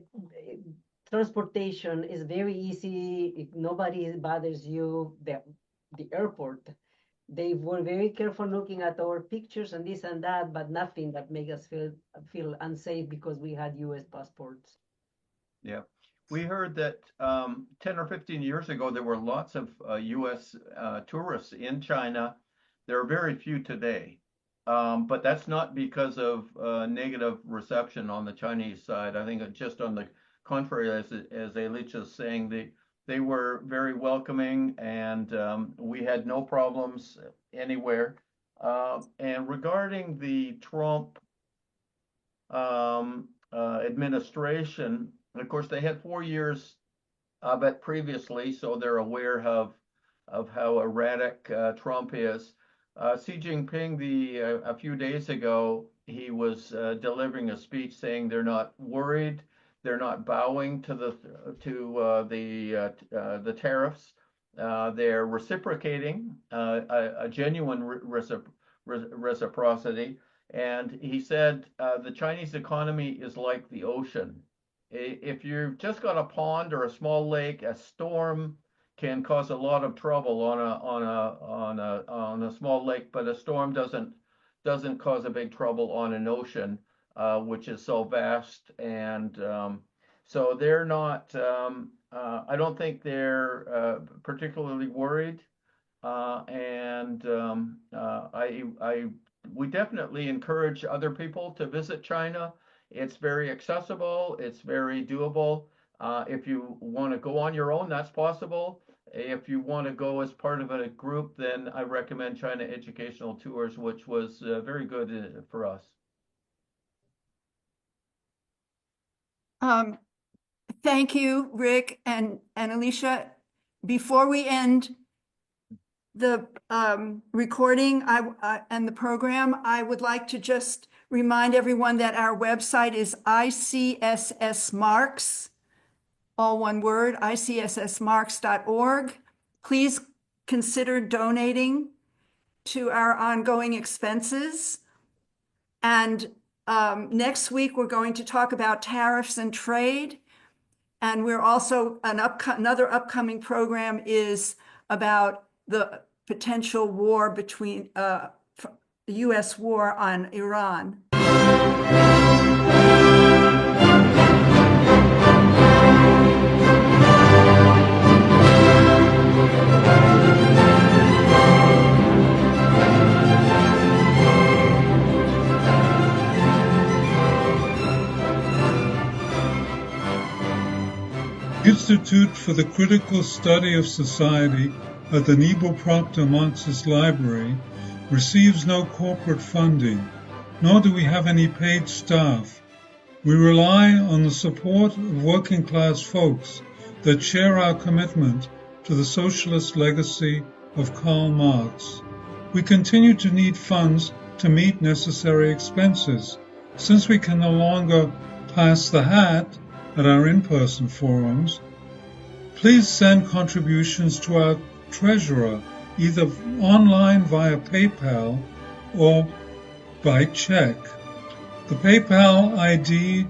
Speaker 2: transportation is very easy. If nobody bothers you, the airport, they were very careful looking at our pictures and this and that, but nothing that made us feel unsafe because we had U.S. passports.
Speaker 3: Yeah. We heard that 10 or 15 years ago, there were lots of U.S. Tourists in China. There are very few today. But that's not because of negative reception on the Chinese side. I think just on the contrary, as Elicha is saying, they were very welcoming, and we had no problems anywhere. And regarding the Trump administration, of course, they had 4 years of it previously, so they're aware of how erratic Trump is. Xi Jinping, a few days ago, he was delivering a speech saying they're not worried, they're not bowing to the tariffs, they're reciprocating a genuine reciprocity. And he said the Chinese economy is like the ocean. If you've just got a pond or a small lake, a storm can cause a lot of trouble on a small lake, but a storm doesn't cause a big trouble on an ocean, which is so vast. And so they're not. I don't think they're particularly worried. We definitely encourage other people to visit China. It's very accessible. It's very doable. If you want to go on your own, that's possible. If you want to go as part of a group, then I recommend China Educational Tours, which was very good for us.
Speaker 1: Thank you, Rick and Elicha. Before we end the recording and the program, I would like to just remind everyone that our website is ICSSmarks, all one word, icssmarks.org. Please consider donating to our ongoing expenses. And next week, we're going to talk about tariffs and trade. And we're also, another upcoming program is about the potential war between the U.S. war on Iran.
Speaker 14: Institute for the Critical Study of Society at the Niebuhr Proctor Marxist Library receives no corporate funding, nor do we have any paid staff. We rely on the support of working class folks that share our commitment to the socialist legacy of Karl Marx. We continue to need funds to meet necessary expenses. Since we can no longer pass the hat at our in-person forums, please send contributions to our treasurer, either online via PayPal or by check. The PayPal ID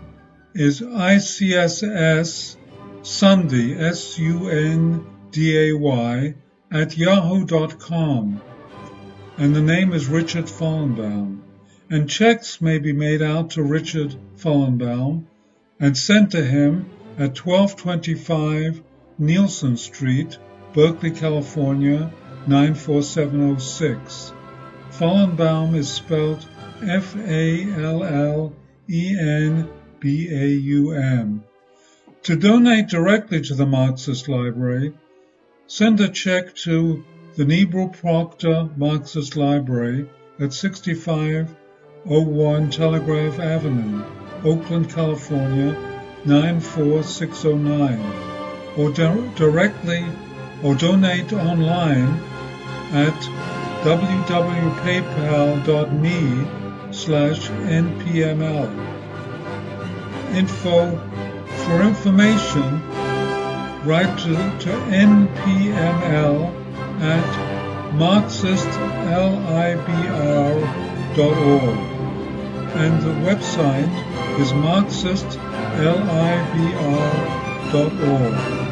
Speaker 14: is ICSS Sunday, SUNDAY, @yahoo.com, and the name is Richard Fallenbaum. And checks may be made out to Richard Fallenbaum and sent to him at 1225 Nielsen Street, Berkeley, California, 94706. Fallenbaum is spelled Fallenbaum. To donate directly to the Marxist Library, send a check to the Niebuhr Proctor Marxist Library at 6501 Telegraph Avenue, Oakland, California, 94609, or directly or donate online at www.paypal.me/npml. For information, write to npml@marxistlibr.org. And the website is marxistlibr.org.